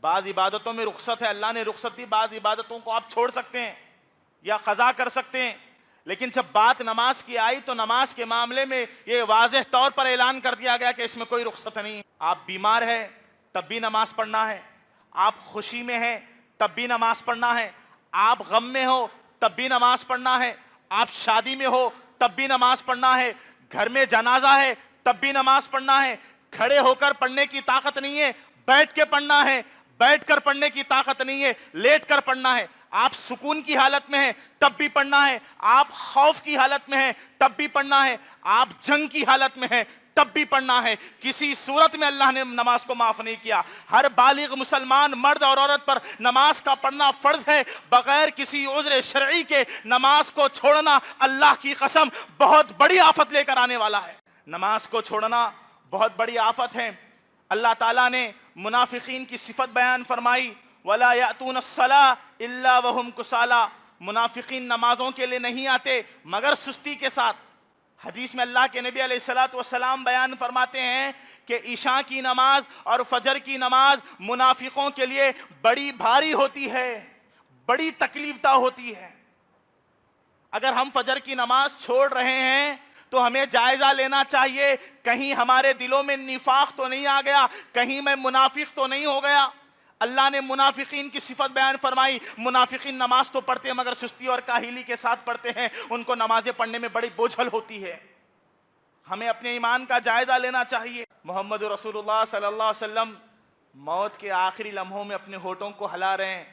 بعض عبادتوں میں رخصت ہے، اللہ نے رخصت دی، بعض عبادتوں کو آپ چھوڑ سکتے ہیں یا قضا کر سکتے ہیں، لیکن جب بات نماز کی آئی تو نماز کے معاملے میں یہ واضح طور پر اعلان کر دیا گیا کہ اس میں کوئی رخصت نہیں ہے۔ آپ بیمار ہیں تب بھی نماز پڑھنا ہے، آپ خوشی میں ہیں تب بھی نماز پڑھنا ہے، آپ غم میں ہو تب بھی نماز پڑھنا ہے، آپ شادی میں ہو تب بھی نماز پڑھنا ہے، گھر میں جنازہ ہے تب بھی نماز پڑھنا ہے۔ کھڑے ہو کر پڑھنے کی طاقت نہیں ہے، بیٹھ کے پڑھنا ہے، بیٹھ کر پڑھنے کی طاقت نہیں ہے، لیٹ کر پڑھنا ہے۔ آپ سکون کی حالت میں ہیں تب بھی پڑھنا ہے، آپ خوف کی حالت میں ہیں تب بھی پڑھنا ہے، آپ جنگ کی حالت میں ہیں تب بھی پڑھنا ہے۔ کسی صورت میں اللہ نے نماز کو معاف نہیں کیا۔ ہر بالغ مسلمان مرد اور عورت پر نماز کا پڑھنا فرض ہے، بغیر کسی عذر شرعی کے نماز کو چھوڑنا اللہ کی قسم بہت بڑی آفت لے کر آنے والا ہے۔ نماز کو چھوڑنا بہت بڑی آفت ہے۔ اللہ تعالیٰ نے منافقین کی صفت بیان فرمائی، وَلَا يَأْتُونَ الصَّلَاةَ إِلَّا وَهُمْ كُسَالَىٰ، منافقین نمازوں کے لیے نہیں آتے مگر سستی کے ساتھ۔ حدیث میں اللہ کے نبی علیہ السلام بیان فرماتے ہیں کہ عشاء کی نماز اور فجر کی نماز منافقوں کے لیے بڑی بھاری ہوتی ہے، بڑی تکلیف دہ ہوتی ہے۔ اگر ہم فجر کی نماز چھوڑ رہے ہیں تو ہمیں جائزہ لینا چاہیے، کہیں ہمارے دلوں میں نفاق تو نہیں آ گیا، کہیں میں منافق تو نہیں ہو گیا۔ اللہ نے منافقین کی صفت بیان فرمائی، منافقین نماز تو پڑھتے ہیں مگر سستی اور کاہلی کے ساتھ پڑھتے ہیں، ان کو نمازیں پڑھنے میں بڑی بوجھل ہوتی ہے۔ ہمیں اپنے ایمان کا جائزہ لینا چاہیے۔ محمد رسول اللہ صلی اللہ علیہ وسلم موت کے آخری لمحوں میں اپنے ہونٹوں کو ہلا رہے ہیں،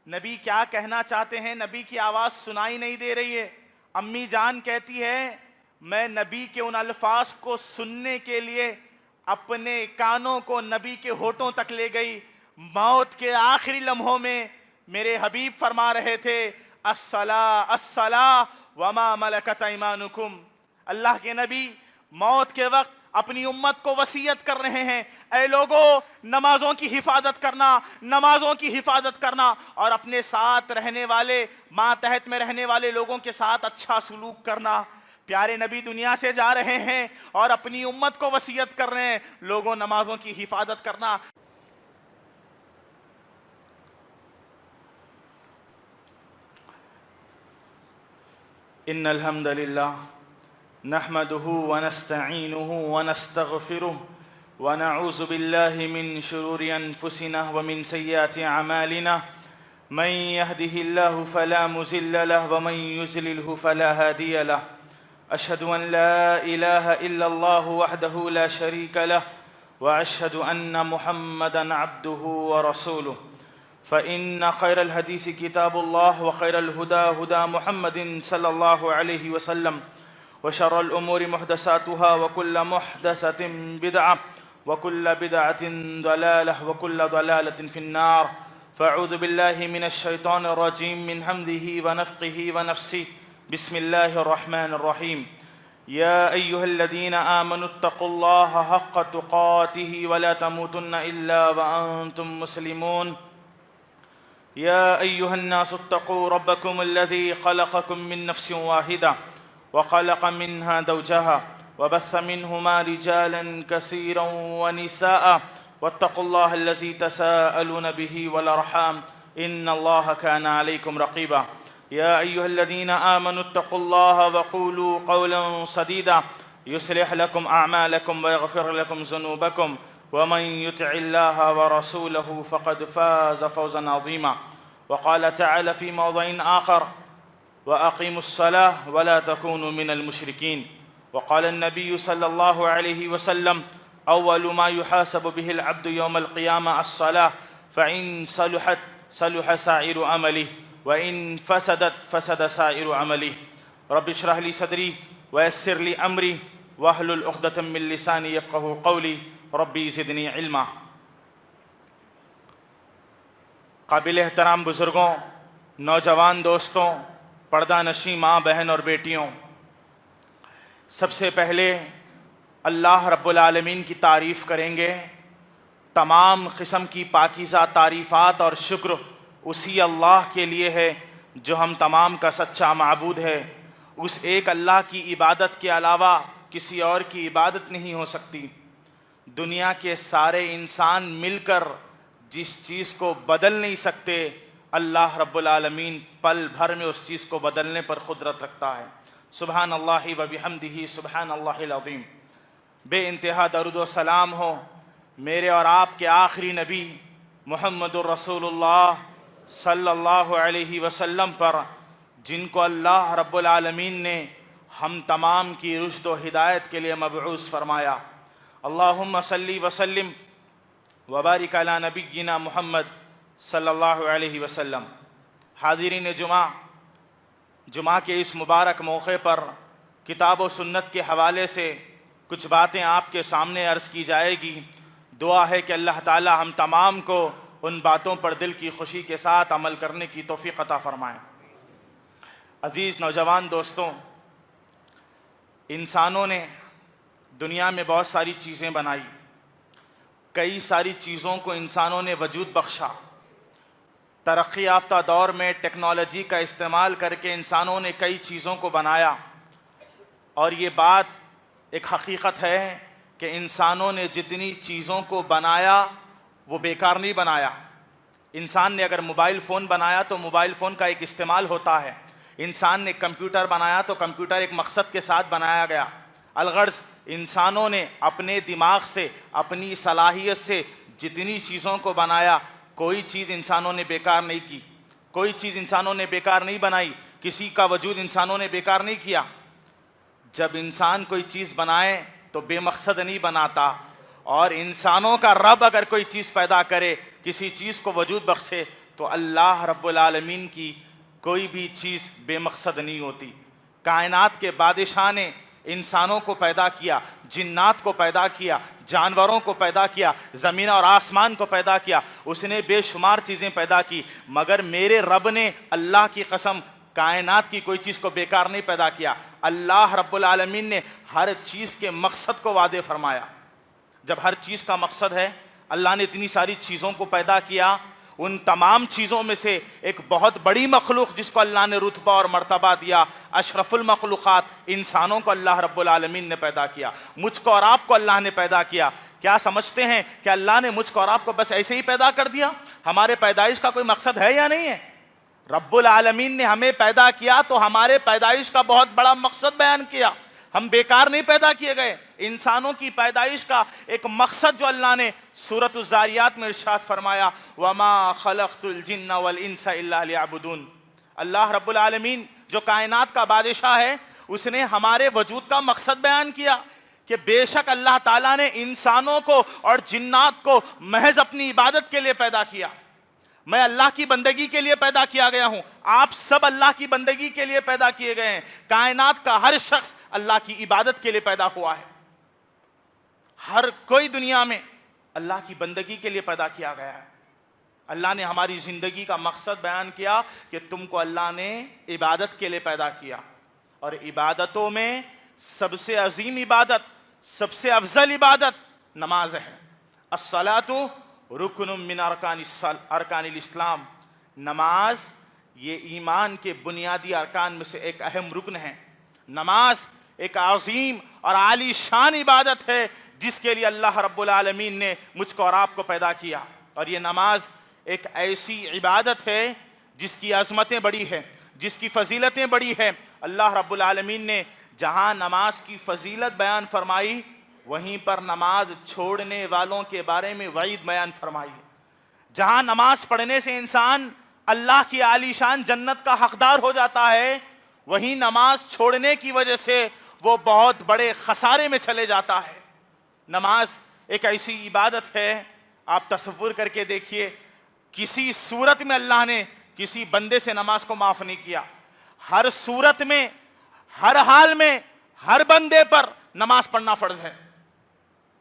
نبی کیا کہنا چاہتے ہیں نبی کی آواز سنائی نہیں دے رہی ہے۔ امی جان کہتی ہے میں نبی کے ان الفاظ کو سننے کے لیے اپنے کانوں کو نبی کے ہونٹوں تک لے گئی۔ موت کے آخری لمحوں میں میرے حبیب فرما رہے تھے الصلاۃ الصلاۃ وما ملکت ایمانکم۔ اللہ کے نبی موت کے وقت اپنی امت کو وصیت کر رہے ہیں، اے لوگو نمازوں کی حفاظت کرنا، نمازوں کی حفاظت کرنا، اور اپنے ساتھ رہنے والے ماتحت میں رہنے والے لوگوں کے ساتھ اچھا سلوک کرنا۔ پیارے نبی دنیا سے جا رہے ہیں اور اپنی امت کو وصیت کر رہے ہیں لوگوں نمازوں کی حفاظت کرنا۔ ان الحمد للہ نحمده ونستعینه ونستغفره ونعوذ باللہ من شرور انفسنا ومن سیئات اعمالنا، من يهده الله فلا مضل له ومن يضلل فلا هادي له، اشهد ان لا اله الا الله وحده لا شريك له واشهد ان محمدا عبده ورسوله، فإن خير الحديث كتاب الله وخير الهدى هدى محمد صلى الله عليه وسلم، وشر الأمور محدثاتها وكل محدثة بدعة وكل بدعة ضلالة وكل ضلالة في النار، فأعوذ بالله من الشيطان الرجيم من همزه ونفخه ونفثه، بسم الله الرحمن الرحيم، يا أيها الذين آمنوا اتقوا الله حق تقاته ولا تموتن إلا وأنتم مسلمون، يا أيها الناس اتقوا ربكم الذي خلقكم من نفس واحدة وخلق منها زوجها وبث منهما رجالا كثيرا ونساء واتقوا الله الذي تساءلون به والأرحام إن الله كان عليكم رقيبا، يا أيها الذين آمنوا اتقوا الله وقولوا قولا سديدا يصلح لكم أعمالكم ويغفر لكم ذنوبكم، ومن يطع الله ورسوله فقد فاز فوزا عظيما، وقال تعالى في موضع آخر وأقيموا الصلاة ولا تكونوا من المشركين، وقال النبي صلى الله عليه وسلم أول ما يحاسب به العبد يوم القيامة الصلاة، فإن صلحت صلح سائر عمله وإن فسدت فسد سائر عمله، رب اشرح لي صدري ويسر لي أمري واحلل عقدة من لساني يفقهوا قولي ربی زدنی علما۔ قابل احترام بزرگوں، نوجوان دوستوں، پردہ نشین ماں بہن اور بیٹیوں، سب سے پہلے اللہ رب العالمین کی تعریف کریں گے۔ تمام قسم کی پاکیزہ تعریفات اور شکر اسی اللہ کے لیے ہے جو ہم تمام کا سچا معبود ہے۔ اس ایک اللہ کی عبادت کے علاوہ کسی اور کی عبادت نہیں ہو سکتی۔ دنیا کے سارے انسان مل کر جس چیز کو بدل نہیں سکتے اللہ رب العالمین پل بھر میں اس چیز کو بدلنے پر قدرت رکھتا ہے۔ سبحان اللہ و بحمدہ سبحان اللہ العظیم۔ بے انتہا درود و سلام ہو میرے اور آپ کے آخری نبی محمد الرسول اللہ صلی اللہ علیہ وسلم پر، جن کو اللہ رب العالمین نے ہم تمام کی رشد و ہدایت کے لیے مبعوث فرمایا۔ اللہم صلی وسلم وبارک علی نبینا محمد صلی اللہ علیہ وسلم۔ حاضرین جمعہ کے اس مبارک موقع پر کتاب و سنت کے حوالے سے کچھ باتیں آپ کے سامنے عرض کی جائے گی۔ دعا ہے کہ اللہ تعالی ہم تمام کو ان باتوں پر دل کی خوشی کے ساتھ عمل کرنے کی توفیق عطا فرمائے۔ عزیز نوجوان دوستوں، انسانوں نے دنیا میں بہت ساری چیزیں بنائی، کئی ساری چیزوں کو انسانوں نے وجود بخشا۔ ترقی یافتہ دور میں ٹیکنالوجی کا استعمال کر کے انسانوں نے کئی چیزوں کو بنایا، اور یہ بات ایک حقیقت ہے کہ انسانوں نے جتنی چیزوں کو بنایا وہ بیکار نہیں بنایا۔ انسان نے اگر موبائل فون بنایا تو موبائل فون کا ایک استعمال ہوتا ہے، انسان نے کمپیوٹر بنایا تو کمپیوٹر ایک مقصد کے ساتھ بنایا گیا۔ الغرض انسانوں نے اپنے دماغ سے، اپنی صلاحیت سے جتنی چیزوں کو بنایا، کوئی چیز انسانوں نے بیکار نہیں کی، کوئی چیز انسانوں نے بیکار نہیں بنائی، کسی کا وجود انسانوں نے بیکار نہیں کیا۔ جب انسان کوئی چیز بنائے تو بے مقصد نہیں بناتا، اور انسانوں کا رب اگر کوئی چیز پیدا کرے، کسی چیز کو وجود بخشے، تو اللہ رب العالمین کی کوئی بھی چیز بے مقصد نہیں ہوتی۔ کائنات کے بادشاہ نے انسانوں کو پیدا کیا، جنات کو پیدا کیا، جانوروں کو پیدا کیا، زمین اور آسمان کو پیدا کیا، اس نے بے شمار چیزیں پیدا کی، مگر میرے رب نے اللہ کی قسم کائنات کی کوئی چیز کو بیکار نہیں پیدا کیا۔ اللہ رب العالمین نے ہر چیز کے مقصد کو واضح فرمایا۔ جب ہر چیز کا مقصد ہے، اللہ نے اتنی ساری چیزوں کو پیدا کیا، ان تمام چیزوں میں سے ایک بہت بڑی مخلوق جس کو اللہ نے رتبہ اور مرتبہ دیا، اشرف المخلوقات انسانوں کو اللہ رب العالمین نے پیدا کیا، مجھ کو اور آپ کو اللہ نے پیدا کیا۔ کیا سمجھتے ہیں کہ اللہ نے مجھ کو اور آپ کو بس ایسے ہی پیدا کر دیا؟ ہمارے پیدائش کا کوئی مقصد ہے یا نہیں ہے؟ رب العالمین نے ہمیں پیدا کیا تو ہمارے پیدائش کا بہت بڑا مقصد بیان کیا، ہم بیکار نہیں پیدا کیے گئے۔ انسانوں کی پیدائش کا ایک مقصد جو اللہ نے سورۃ الذاریات میں ارشاد فرمایا، وَمَا خَلَقْتُ الْجِنَّ وَالْإِنسَ إِلَّا لِيَعْبُدُونَ۔ اللہ رب العالمین جو کائنات کا بادشاہ ہے، اس نے ہمارے وجود کا مقصد بیان کیا کہ بے شک اللہ تعالیٰ نے انسانوں کو اور جنات کو محض اپنی عبادت کے لیے پیدا کیا۔ میں اللہ کی بندگی کے لیے پیدا کیا گیا ہوں، آپ سب اللہ کی بندگی کے لیے پیدا کیے گئے ہیں۔ کائنات کا ہر شخص اللہ کی عبادت کے لیے پیدا ہوا ہے، ہر کوئی دنیا میں اللہ کی بندگی کے لیے پیدا کیا گیا ہے۔ اللہ نے ہماری زندگی کا مقصد بیان کیا کہ تم کو اللہ نے عبادت کے لیے پیدا کیا، اور عبادتوں میں سب سے عظیم عبادت، سب سے افضل عبادت نماز ہے۔ الصلاۃ رکن من ارکان الاسلام، نماز یہ ایمان کے بنیادی ارکان میں سے ایک اہم رکن ہے۔ نماز ایک عظیم اور عالی شان عبادت ہے جس کے لیے اللہ رب العالمین نے مجھ کو اور آپ کو پیدا کیا، اور یہ نماز ایک ایسی عبادت ہے جس کی عظمتیں بڑی ہیں، جس کی فضیلتیں بڑی ہیں۔ اللہ رب العالمین نے جہاں نماز کی فضیلت بیان فرمائی، وہیں پر نماز چھوڑنے والوں کے بارے میں وعید بیان فرمائی۔ جہاں نماز پڑھنے سے انسان اللہ کی عالی شان جنت کا حقدار ہو جاتا ہے، وہیں نماز چھوڑنے کی وجہ سے وہ بہت بڑے خسارے میں چلے جاتا ہے۔ نماز ایک ایسی عبادت ہے، آپ تصور کر کے دیکھیے، کسی صورت میں اللہ نے کسی بندے سے نماز کو معاف نہیں کیا۔ ہر صورت میں، ہر حال میں، ہر بندے پر نماز پڑھنا فرض ہے،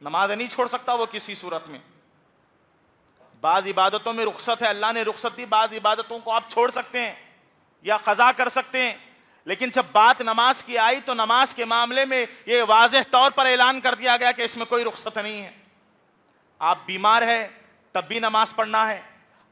نماز نہیں چھوڑ سکتا وہ کسی صورت میں۔ بعض عبادتوں میں رخصت ہے، اللہ نے رخصت دی، بعض عبادتوں کو آپ چھوڑ سکتے ہیں یا قضا کر سکتے ہیں، لیکن جب بات نماز کی آئی تو نماز کے معاملے میں یہ واضح طور پر اعلان کر دیا گیا کہ اس میں کوئی رخصت نہیں ہے۔ آپ بیمار ہیں تب بھی نماز پڑھنا ہے،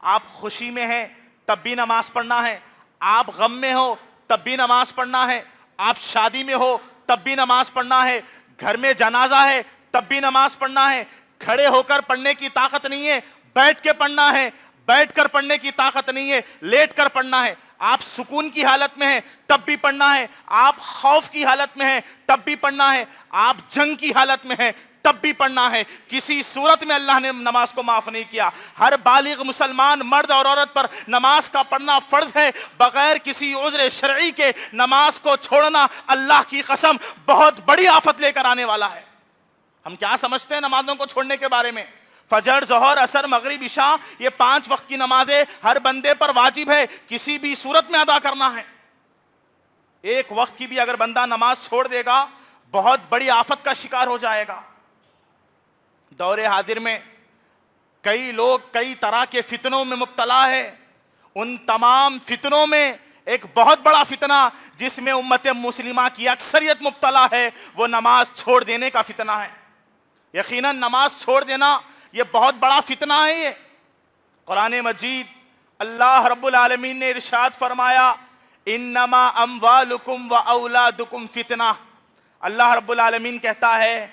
آپ خوشی میں ہیں تب بھی نماز پڑھنا ہے، آپ غم میں ہو تب بھی نماز پڑھنا ہے، آپ شادی میں ہو تب بھی نماز پڑھنا ہے، گھر میں جنازہ ہے تب بھی نماز پڑھنا ہے، کھڑے ہو کر پڑھنے کی طاقت نہیں ہے، بیٹھ کے پڑھنا ہے، بیٹھ کر پڑھنے کی طاقت نہیں ہے، لیٹ کر پڑھنا ہے۔ آپ سکون کی حالت میں ہیں تب بھی پڑھنا ہے، آپ خوف کی حالت میں ہیں تب بھی پڑھنا ہے، آپ جنگ کی حالت میں ہیں تب بھی پڑھنا ہے۔ کسی صورت میں اللہ نے نماز کو معاف نہیں کیا۔ ہر بالغ مسلمان مرد اور عورت پر نماز کا پڑھنا فرض ہے، بغیر کسی عذر شرعی کے نماز کو چھوڑنا اللہ کی قسم بہت بڑی آفت لے کر آنے والا ہے۔ ہم کیا سمجھتے ہیں نمازوں کو چھوڑنے کے بارے میں؟ فجر، ظہر، عصر، مغرب، عشاء، یہ 5 وقت کی نمازیں ہر بندے پر واجب ہے، کسی بھی صورت میں ادا کرنا ہے۔ ایک وقت کی بھی اگر بندہ نماز چھوڑ دے گا بہت بڑی آفت کا شکار ہو جائے گا۔ دور حاضر میں کئی لوگ کئی طرح کے فتنوں میں مبتلا ہے، ان تمام فتنوں میں ایک بہت بڑا فتنہ جس میں امت مسلمہ کی اکثریت مبتلا ہے وہ نماز چھوڑ دینے کا فتنہ ہے۔ یقیناً نماز چھوڑ دینا یہ بہت بڑا فتنہ ہے۔ یہ قرآن مجید اللہ رب العالمین نے ارشاد فرمایا انما اموالکم و اولادکم فتنہ۔ اللہ رب العالمین کہتا ہے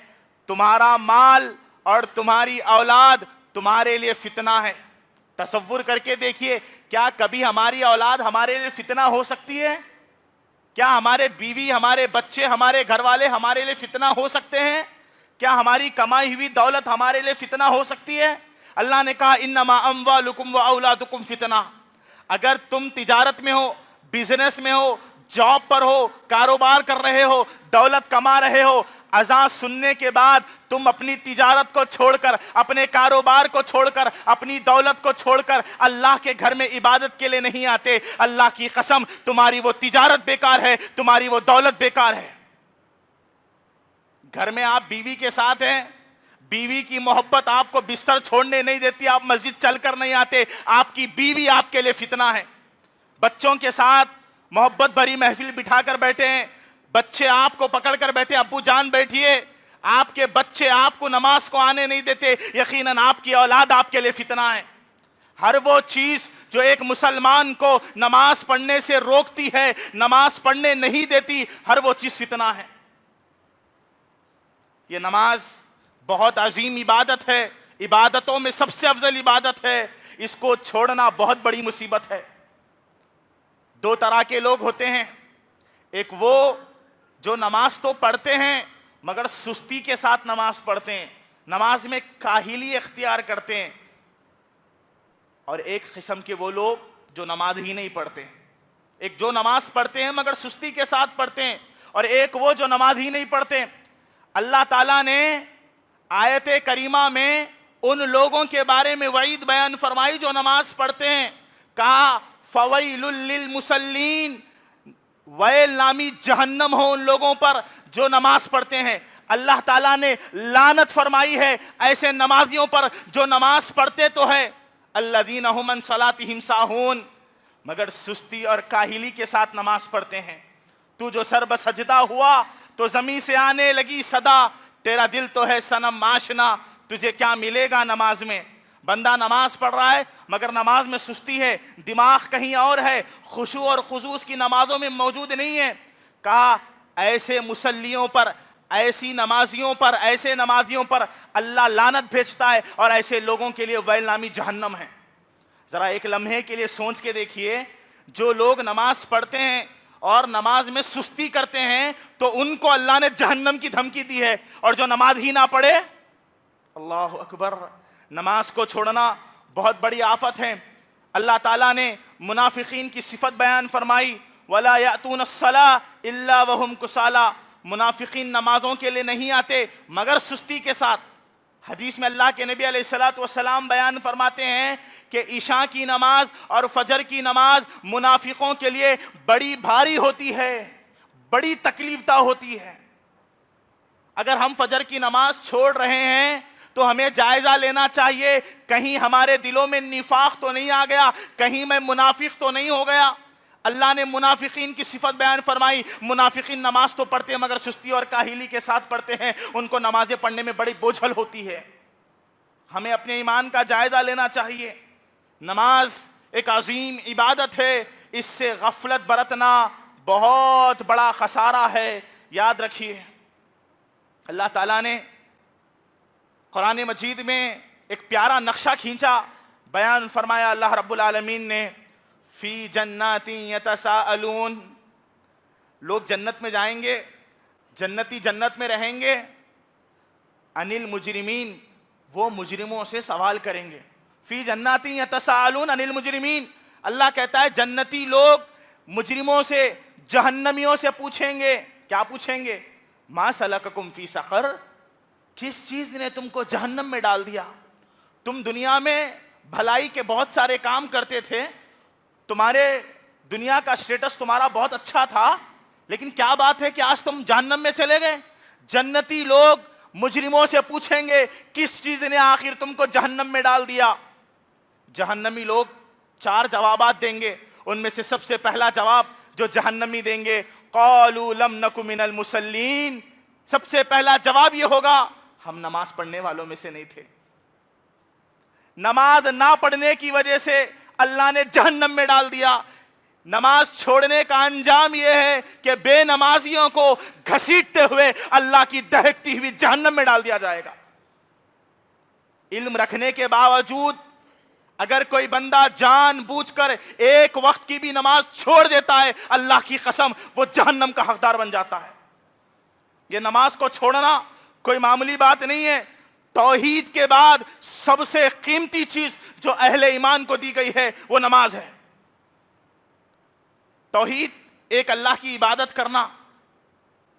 تمہارا مال اور تمہاری اولاد تمہارے لیے فتنہ ہے۔ تصور کر کے دیکھیے، کیا کبھی ہماری اولاد ہمارے لیے فتنہ ہو سکتی ہے؟ کیا ہمارے بیوی، ہمارے بچے، ہمارے گھر والے ہمارے لیے فتنہ ہو سکتے ہیں؟ کیا ہماری کمائی ہوئی دولت ہمارے لیے فتنہ ہو سکتی ہے؟ اللہ نے کہا انما اموالکم و اولادکم فتنہ۔ اگر تم تجارت میں ہو، بزنس میں ہو، جاب پر ہو، کاروبار کر رہے ہو، دولت کما رہے ہو، اذان سننے کے بعد تم اپنی تجارت کو چھوڑ کر، اپنے کاروبار کو چھوڑ کر، اپنی دولت کو چھوڑ کر اللہ کے گھر میں عبادت کے لیے نہیں آتے، اللہ کی قسم تمہاری وہ تجارت بیکار ہے، تمہاری وہ دولت بیکار ہے۔ گھر میں آپ بیوی کے ساتھ ہیں، بیوی کی محبت آپ کو بستر چھوڑنے نہیں دیتی، آپ مسجد چل کر نہیں آتے، آپ کی بیوی آپ کے لیے فتنہ ہے۔ بچوں کے ساتھ محبت بھری محفل بٹھا کر بیٹھے ہیں، بچے آپ کو پکڑ کر بیٹھے، ابو جان بیٹھیے، آپ کے بچے آپ کو نماز کو آنے نہیں دیتے، یقیناً آپ کی اولاد آپ کے لیے فتنہ ہے۔ ہر وہ چیز جو ایک مسلمان کو نماز پڑھنے سے روکتی ہے، نماز پڑھنے نہیں دیتی، ہر وہ چیز فتنہ ہے۔ یہ نماز بہت عظیم عبادت ہے، عبادتوں میں سب سے افضل عبادت ہے، اس کو چھوڑنا بہت بڑی مصیبت ہے۔ 2 طرح کے لوگ ہوتے ہیں، ایک وہ جو نماز تو پڑھتے ہیں مگر سستی کے ساتھ نماز پڑھتے ہیں، نماز میں کاہلی اختیار کرتے ہیں، اور ایک قسم کے وہ لوگ جو نماز ہی نہیں پڑھتے۔ ایک جو نماز پڑھتے ہیں مگر سستی کے ساتھ پڑھتے ہیں، اور ایک وہ جو نماز ہی نہیں پڑھتے۔ اللہ تعالیٰ نے آیت کریمہ میں ان لوگوں کے بارے میں وعید بیان فرمائی جو نماز پڑھتے ہیں، کہا فَوَيْلٌ لِّلْمُصَلِّينَ، ویل نامی جہنم ہو ان لوگوں پر جو نماز پڑھتے ہیں۔ اللہ تعالیٰ نے لعنت فرمائی ہے ایسے نمازیوں پر جو نماز پڑھتے تو ہے الذین هم عن صلاتهم ساہون، مگر سستی اور کاہلی کے ساتھ نماز پڑھتے ہیں۔ تو جو سر بسجدہ ہوا تو زمین سے آنے لگی صدا، تیرا دل تو ہے صنم آشنا، تجھے کیا ملے گا نماز میں۔ بندہ نماز پڑھ رہا ہے مگر نماز میں سستی ہے، دماغ کہیں اور ہے، خشوع اور خضوع اس کی نمازوں میں موجود نہیں ہے۔ کہا ایسے مصلیوں پر، ایسی نمازیوں پر، ایسے نمازیوں پر اللہ لعنت بھیجتا ہے، اور ایسے لوگوں کے لیے ویل نامی جہنم ہے۔ ذرا ایک لمحے کے لیے سوچ کے دیکھیے، جو لوگ نماز پڑھتے ہیں اور نماز میں سستی کرتے ہیں تو ان کو اللہ نے جہنم کی دھمکی دی ہے، اور جو نماز ہی نہ پڑھے، اللہ اکبر، نماز کو چھوڑنا بہت بڑی آفت ہے۔ اللہ تعالیٰ نے منافقین کی صفت بیان فرمائی وَلَا يَأْتُونَ الصَّلَاةَ إِلَّا وَهُمْ كُسَالَىٰ، منافقین نمازوں کے لیے نہیں آتے مگر سستی کے ساتھ۔ حدیث میں اللہ کے نبی علیہ السلام بیان فرماتے ہیں کہ عشاء کی نماز اور فجر کی نماز منافقوں کے لیے بڑی بھاری ہوتی ہے، بڑی تکلیف دہ ہوتی ہے۔ اگر ہم فجر کی نماز چھوڑ رہے ہیں تو ہمیں جائزہ لینا چاہیے، کہیں ہمارے دلوں میں نفاق تو نہیں آ گیا، کہیں میں منافق تو نہیں ہو گیا۔ اللہ نے منافقین کی صفت بیان فرمائی، منافقین نماز تو پڑھتے ہیں مگر سستی اور کاہلی کے ساتھ پڑھتے ہیں، ان کو نمازیں پڑھنے میں بڑی بوجھل ہوتی ہے۔ ہمیں اپنے ایمان کا جائزہ لینا چاہیے۔ نماز ایک عظیم عبادت ہے، اس سے غفلت برتنا بہت بڑا خسارہ ہے، یاد رکھیے۔ اللہ تعالیٰ نے قرآن مجید میں ایک پیارا نقشہ کھینچا بیان فرمایا اللہ رب العالمین نے، فی جنات یتساءلون، لوگ جنت میں جائیں گے، جنتی جنت میں رہیں گے، عن المجرمین، وہ مجرموں سے سوال کریں گے. فی جنات یتساءلون عن المجرمین، اللہ کہتا ہے جنتی لوگ مجرموں سے، جہنمیوں سے پوچھیں گے. کیا پوچھیں گے؟ ما سلککم فی سقر، کس چیز نے تم کو جہنم میں ڈال دیا؟ تم دنیا میں بھلائی کے بہت سارے کام کرتے تھے، تمہارے دنیا کا سٹیٹس تمہارا بہت اچھا تھا، لیکن کیا بات ہے کہ آج تم جہنم میں چلے گئے؟ جنتی لوگ مجرموں سے پوچھیں گے کس چیز نے آخر تم کو جہنم میں ڈال دیا؟ جہنمی لوگ 4 جوابات دیں گے. ان میں سے سب سے پہلا جواب جو جہنمی دیں گے، قالوا لم نک من المصلین، سب سے پہلا جواب یہ ہوگا ہم نماز پڑھنے والوں میں سے نہیں تھے. نماز نہ پڑھنے کی وجہ سے اللہ نے جہنم میں ڈال دیا. نماز چھوڑنے کا انجام یہ ہے کہ بے نمازیوں کو گھسیٹتے ہوئے اللہ کی دہکتی ہوئی جہنم میں ڈال دیا جائے گا. علم رکھنے کے باوجود اگر کوئی بندہ جان بوجھ کر ایک وقت کی بھی نماز چھوڑ دیتا ہے، اللہ کی قسم وہ جہنم کا حقدار بن جاتا ہے. یہ نماز کو چھوڑنا کوئی معمولی بات نہیں ہے. توحید کے بعد سب سے قیمتی چیز جو اہل ایمان کو دی گئی ہے وہ نماز ہے. توحید ایک اللہ کی عبادت کرنا،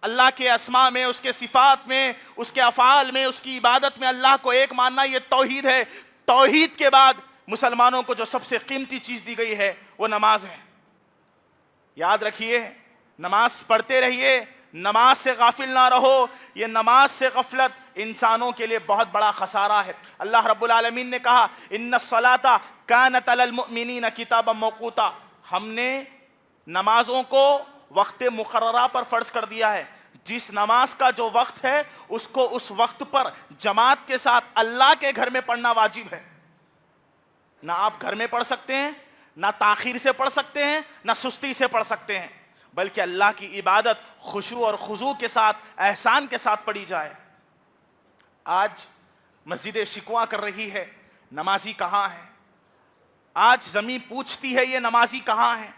اللہ کے اسماء میں، اس کے صفات میں، اس کے افعال میں، اس کی عبادت میں اللہ کو ایک ماننا، یہ توحید ہے. توحید کے بعد مسلمانوں کو جو سب سے قیمتی چیز دی گئی ہے وہ نماز ہے. یاد رکھیے، نماز پڑھتے رہیے، نماز سے غافل نہ رہو. یہ نماز سے غفلت انسانوں کے لیے بہت بڑا خسارہ ہے. اللہ رب العالمین نے کہا ان الصلاۃ کانت علی المؤمنین کتابا موقوتا، ہم نے نمازوں کو وقت مقررہ پر فرض کر دیا ہے. جس نماز کا جو وقت ہے اس کو اس وقت پر جماعت کے ساتھ اللہ کے گھر میں پڑھنا واجب ہے. نہ آپ گھر میں پڑھ سکتے ہیں، نہ تاخیر سے پڑھ سکتے ہیں، نہ سستی سے پڑھ سکتے ہیں، بلکہ اللہ کی عبادت خشوع اور خضوع کے ساتھ، احسان کے ساتھ پڑھی جائے. آج مسجد شکوہ کر رہی ہے نمازی کہاں ہے؟ آج زمین پوچھتی ہے یہ نمازی کہاں ہے؟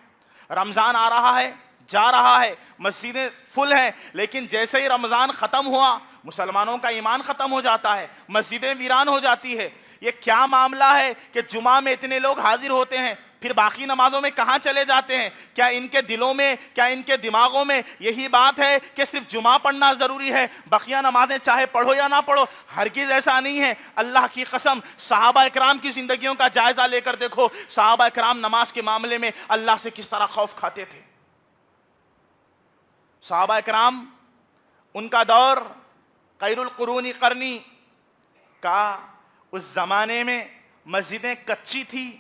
رمضان آ رہا ہے، جا رہا ہے، مسجدیں فل ہیں، لیکن جیسے ہی رمضان ختم ہوا مسلمانوں کا ایمان ختم ہو جاتا ہے، مسجدیں ویران ہو جاتی ہے. یہ کیا معاملہ ہے کہ جمعہ میں اتنے لوگ حاضر ہوتے ہیں، پھر باقی نمازوں میں کہاں چلے جاتے ہیں؟ کیا ان کے دلوں میں، کیا ان کے دماغوں میں یہی بات ہے کہ صرف جمعہ پڑھنا ضروری ہے، بقیہ نمازیں چاہے پڑھو یا نہ پڑھو؟ ہرگز ایسا نہیں ہے. اللہ کی قسم صحابہ اکرام کی زندگیوں کا جائزہ لے کر دیکھو، صحابہ اکرام نماز کے معاملے میں اللہ سے کس طرح خوف کھاتے تھے. صحابہ اکرام، ان کا دور خیر القرون قرنی کا، اس زمانے میں مسجدیں کچی تھی،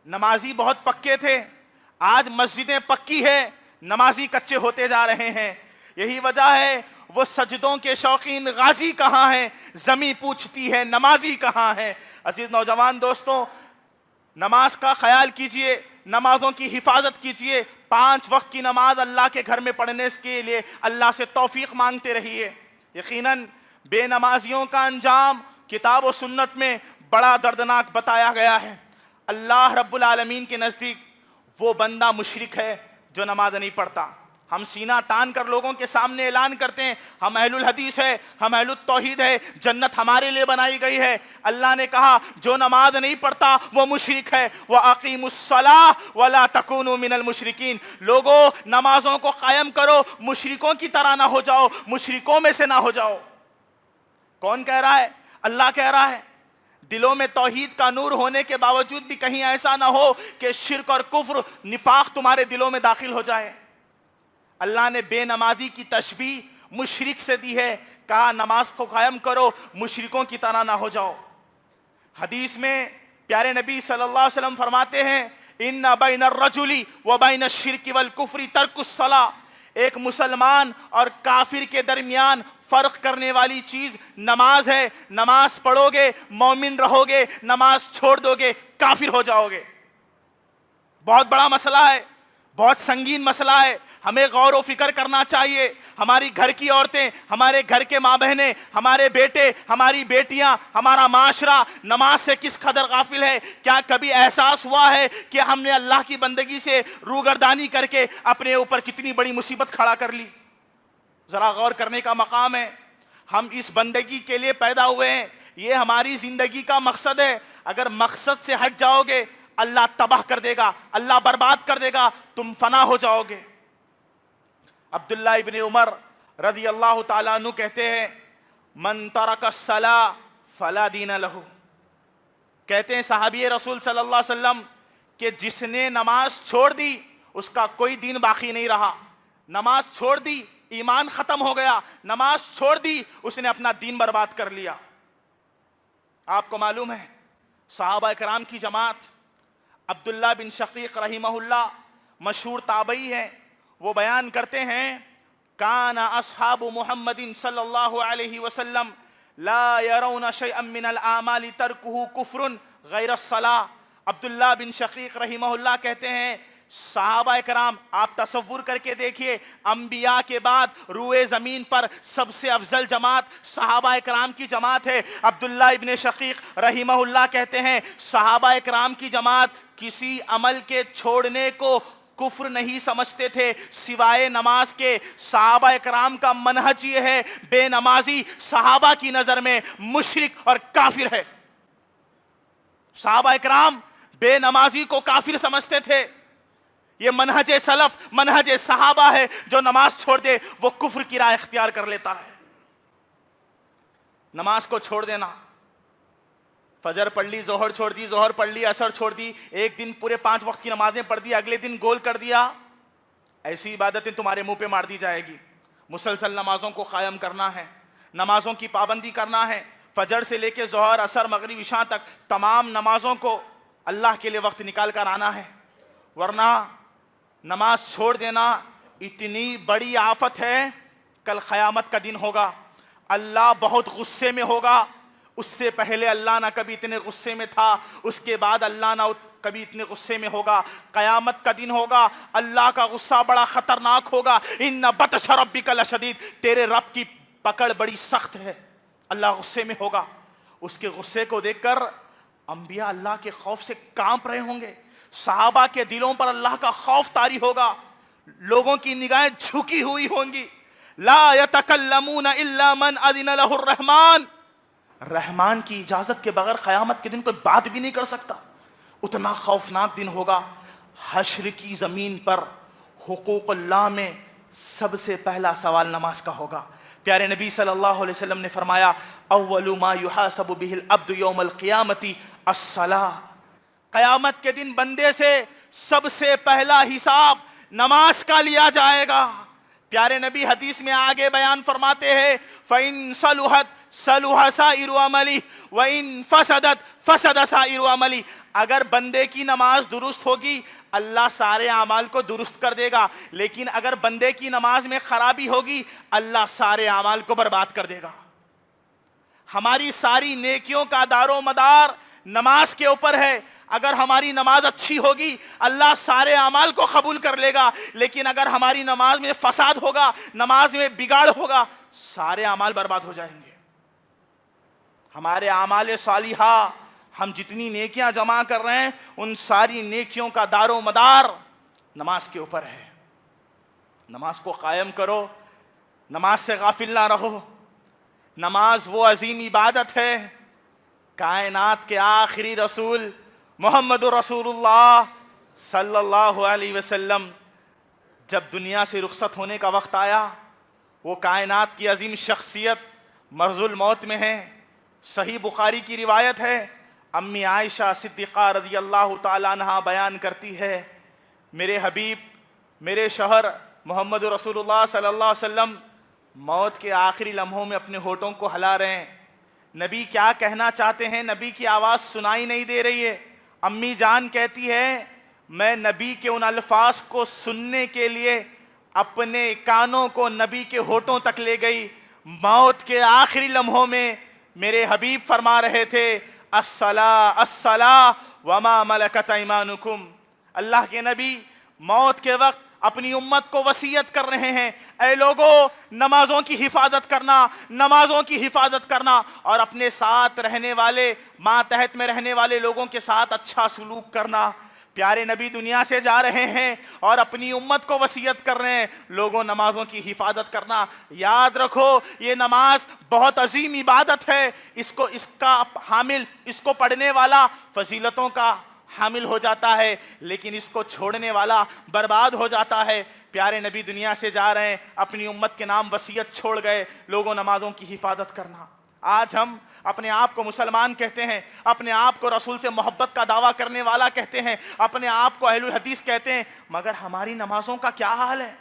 نمازی بہت پکے تھے. آج مسجدیں پکی ہے، نمازی کچے ہوتے جا رہے ہیں. یہی وجہ ہے وہ سجدوں کے شوقین غازی کہاں ہیں؟ زمیں پوچھتی ہے نمازی کہاں ہے؟ عزیز نوجوان دوستوں، نماز کا خیال کیجئے، نمازوں کی حفاظت کیجئے. 5 وقت کی نماز اللہ کے گھر میں پڑھنے کے لیے اللہ سے توفیق مانگتے رہیے. یقیناً بے نمازیوں کا انجام کتاب و سنت میں بڑا دردناک بتایا گیا ہے. اللہ رب العالمین کے نزدیک وہ بندہ مشرک ہے جو نماز نہیں پڑھتا. ہم سینہ تان کر لوگوں کے سامنے اعلان کرتے ہیں ہم اہل الحدیث ہے، ہم اہل التوحید ہے، جنت ہمارے لیے بنائی گئی ہے. اللہ نے کہا جو نماز نہیں پڑھتا وہ مشرک ہے. وَأَقِيمُوا الصَّلَاةَ وَلَا تَكُونُوا مِنَ الْمُشْرِكِينَ، لوگو نمازوں کو قائم کرو، مشرکوں کی طرح نہ ہو جاؤ، مشرکوں میں سے نہ ہو جاؤ. کون کہہ رہا ہے؟ اللہ کہہ رہا ہے. دلوں میں توحید کا نور ہونے کے باوجود بھی کہیں ایسا نہ ہو کہ شرک اور کفر، نفاق تمہارے دلوں میں داخل ہو جائے. اللہ نے بے نمازی کی تشبیہ مشرک سے دی ہے، کہا نماز کو قائم کرو، مشرکوں کی طرح نہ ہو جاؤ. حدیث میں پیارے نبی صلی اللہ علیہ وسلم فرماتے ہیں ان بین الرجل وبین الشرک والکفر ترک الصلاۃ، ایک مسلمان اور کافر کے درمیان فرق کرنے والی چیز نماز ہے. نماز پڑھو گے مومن رہو گے، نماز چھوڑ دو گے کافر ہو جاؤ گے. بہت بڑا مسئلہ ہے، بہت سنگین مسئلہ ہے. ہمیں غور و فکر کرنا چاہیے. ہماری گھر کی عورتیں، ہمارے گھر کے ماں بہنیں، ہمارے بیٹے، ہماری بیٹیاں، ہمارا معاشرہ نماز سے کس قدر غافل ہے. کیا کبھی احساس ہوا ہے کہ ہم نے اللہ کی بندگی سے روگردانی کر کے اپنے اوپر کتنی بڑی مصیبت کھڑا کر لی؟ ذرا غور کرنے کا مقام ہے. ہم اس بندگی کے لیے پیدا ہوئے ہیں، یہ ہماری زندگی کا مقصد ہے. اگر مقصد سے ہٹ جاؤ گے اللہ تباہ کر دے گا، اللہ برباد کر دے گا، تم فنا ہو جاؤ گے. عبداللہ ابن عمر رضی اللہ تعالیٰ عنہ کہتے ہیں من ترک الصلاۃ فلا دین لہ. کہتے ہیں صحابی رسول صلی اللہ علیہ وسلم کہ جس نے نماز چھوڑ دی اس کا کوئی دین باقی نہیں رہا. نماز چھوڑ دی ایمان ختم ہو گیا، نماز چھوڑ دی اس نے اپنا دین برباد کر لیا. آپ کو معلوم ہے صحابہ کرام کی جماعت، عبداللہ بن شقیق رحمہ اللہ مشہور تابعی ہیں، وہ بیان کرتے ہیں کان اصحاب محمد صلی اللہ علیہ وسلم لا يرون شيئا من الاعمال ترکہ کفر غیر الصلاۃ. عبداللہ بن شقیق رحمہ اللہ کہتے ہیں صحابہ کرام، آپ تصور کر کے دیکھیے، انبیاء کے بعد روئے زمین پر سب سے افضل جماعت صحابہ کرام کی جماعت ہے. عبداللہ ابن شقیق رحمہ اللہ کہتے ہیں صحابہ کرام کی جماعت کسی عمل کے چھوڑنے کو کفر نہیں سمجھتے تھے سوائے نماز کے. صحابہ کرام کا منہج یہ ہے بے نمازی صحابہ کی نظر میں مشرک اور کافر ہے. صحابہ کرام بے نمازی کو کافر سمجھتے تھے. یہ منہج سلف، منہج صحابہ ہے. جو نماز چھوڑ دے وہ کفر کی راہ اختیار کر لیتا ہے. نماز کو چھوڑ دینا، فجر پڑھ لی، ظہر چھوڑ دی، ظہر پڑھ لی، عصر چھوڑ دی، ایک دن پورے 5 وقت کی نمازیں پڑھ دی، اگلے دن گول کر دیا، ایسی عبادتیں تمہارے منہ پہ مار دی جائے گی. مسلسل نمازوں کو قائم کرنا ہے، نمازوں کی پابندی کرنا ہے. فجر سے لے کے ظہر، عصر، مغرب، عشاء تک تمام نمازوں کو اللہ کے لیے وقت نکال کر آنا ہے. ورنہ نماز چھوڑ دینا اتنی بڑی آفت ہے، کل قیامت کا دن ہوگا، اللہ بہت غصے میں ہوگا. اس سے پہلے اللہ نہ کبھی اتنے غصے میں تھا، اس کے بعد اللہ نہ کبھی اتنے غصے میں ہوگا. قیامت کا دن ہوگا، اللہ کا غصہ بڑا خطرناک ہوگا. ان بطش ربک لشدید، تیرے رب کی پکڑ بڑی سخت ہے. اللہ غصے میں ہوگا. اس کے غصے کو دیکھ کر انبیاء اللہ کے خوف سے کانپ رہے ہوں گے. صحابہ کے دلوں پر اللہ کا خوف طاری ہوگا. لوگوں کی نگاہیں جھکی ہوئی ہوں گی. لا یتکلمون الا من اذن لہ الرحمن، رحمان کی اجازت کے بغیر قیامت کے دن کوئی بات بھی نہیں کر سکتا. اتنا خوفناک دن ہوگا. حشر کی زمین پر حقوق اللہ میں سب سے پہلا سوال نماز کا ہوگا. پیارے نبی صلی اللہ علیہ وسلم نے فرمایا اول ما یحاسب به العبد یوم القیامت الصلاۃ. قیامت کے دن بندے سے سب سے پہلا حساب نماز کا لیا جائے گا. پیارے نبی حدیث میں آگے بیان فرماتے ہیں فَإِن صَلُحَتْ صَلُحَ سَائِرُ عَمَلِهِ وَإِن فَسَدَتْ فَسَدَ سَائِرُ عَمَلِهِ. اگر بندے کی نماز درست ہوگی اللہ سارے اعمال کو درست کر دے گا، لیکن اگر بندے کی نماز میں خرابی ہوگی اللہ سارے اعمال کو برباد کر دے گا. ہماری ساری نیکیوں کا دار و مدار نماز کے اوپر ہے. اگر ہماری نماز اچھی ہوگی اللہ سارے اعمال کو قبول کر لے گا، لیکن اگر ہماری نماز میں فساد ہوگا، نماز میں بگاڑ ہوگا، سارے اعمال برباد ہو جائیں گے. ہمارے اعمال صالحہ، ہم جتنی نیکیاں جمع کر رہے ہیں ان ساری نیکیوں کا دار و مدار نماز کے اوپر ہے. نماز کو قائم کرو، نماز سے غافل نہ رہو. نماز وہ عظیم عبادت ہے، کائنات کے آخری رسول محمد رسول اللہ صلی اللہ علیہ وسلم جب دنیا سے رخصت ہونے کا وقت آیا، وہ کائنات کی عظیم شخصیت مرض الموت میں ہے. صحیح بخاری کی روایت ہے، امی عائشہ صدیقہ رضی اللہ تعالیٰ عنہ بیان کرتی ہے میرے حبیب، میرے شوہر محمد رسول اللہ صلی اللہ علیہ وسلم موت کے آخری لمحوں میں اپنے ہونٹوں کو ہلا رہے ہیں. نبی کیا کہنا چاہتے ہیں، نبی کی آواز سنائی نہیں دے رہی ہے. امی جان کہتی ہے میں نبی کے ان الفاظ کو سننے کے لیے اپنے کانوں کو نبی کے ہونٹوں تک لے گئی. موت کے آخری لمحوں میں میرے حبیب فرما رہے تھے الصلاۃ الصلاۃ وما ملکت ایمانکم. اللہ کے نبی موت کے وقت اپنی امت کو وصیت کر رہے ہیں، اے لوگوں نمازوں کی حفاظت کرنا، نمازوں کی حفاظت کرنا، اور اپنے ساتھ رہنے والے، ماتحت میں رہنے والے لوگوں کے ساتھ اچھا سلوک کرنا۔ پیارے نبی دنیا سے جا رہے ہیں اور اپنی امت کو وصیت کر رہے ہیں، لوگوں نمازوں کی حفاظت کرنا۔ یاد رکھو یہ نماز بہت عظیم عبادت ہے، اس کا حامل، اس کو پڑھنے والا فضیلتوں کا حامل ہو جاتا ہے، لیکن اس کو چھوڑنے والا برباد ہو جاتا ہے۔ پیارے نبی دنیا سے جا رہے ہیں، اپنی امت کے نام وصیت چھوڑ گئے، لوگوں نمازوں کی حفاظت کرنا۔ آج ہم اپنے آپ کو مسلمان کہتے ہیں، اپنے آپ کو رسول سے محبت کا دعویٰ کرنے والا کہتے ہیں، اپنے آپ کو اہل الحدیث کہتے ہیں، مگر ہماری نمازوں کا کیا حال ہے؟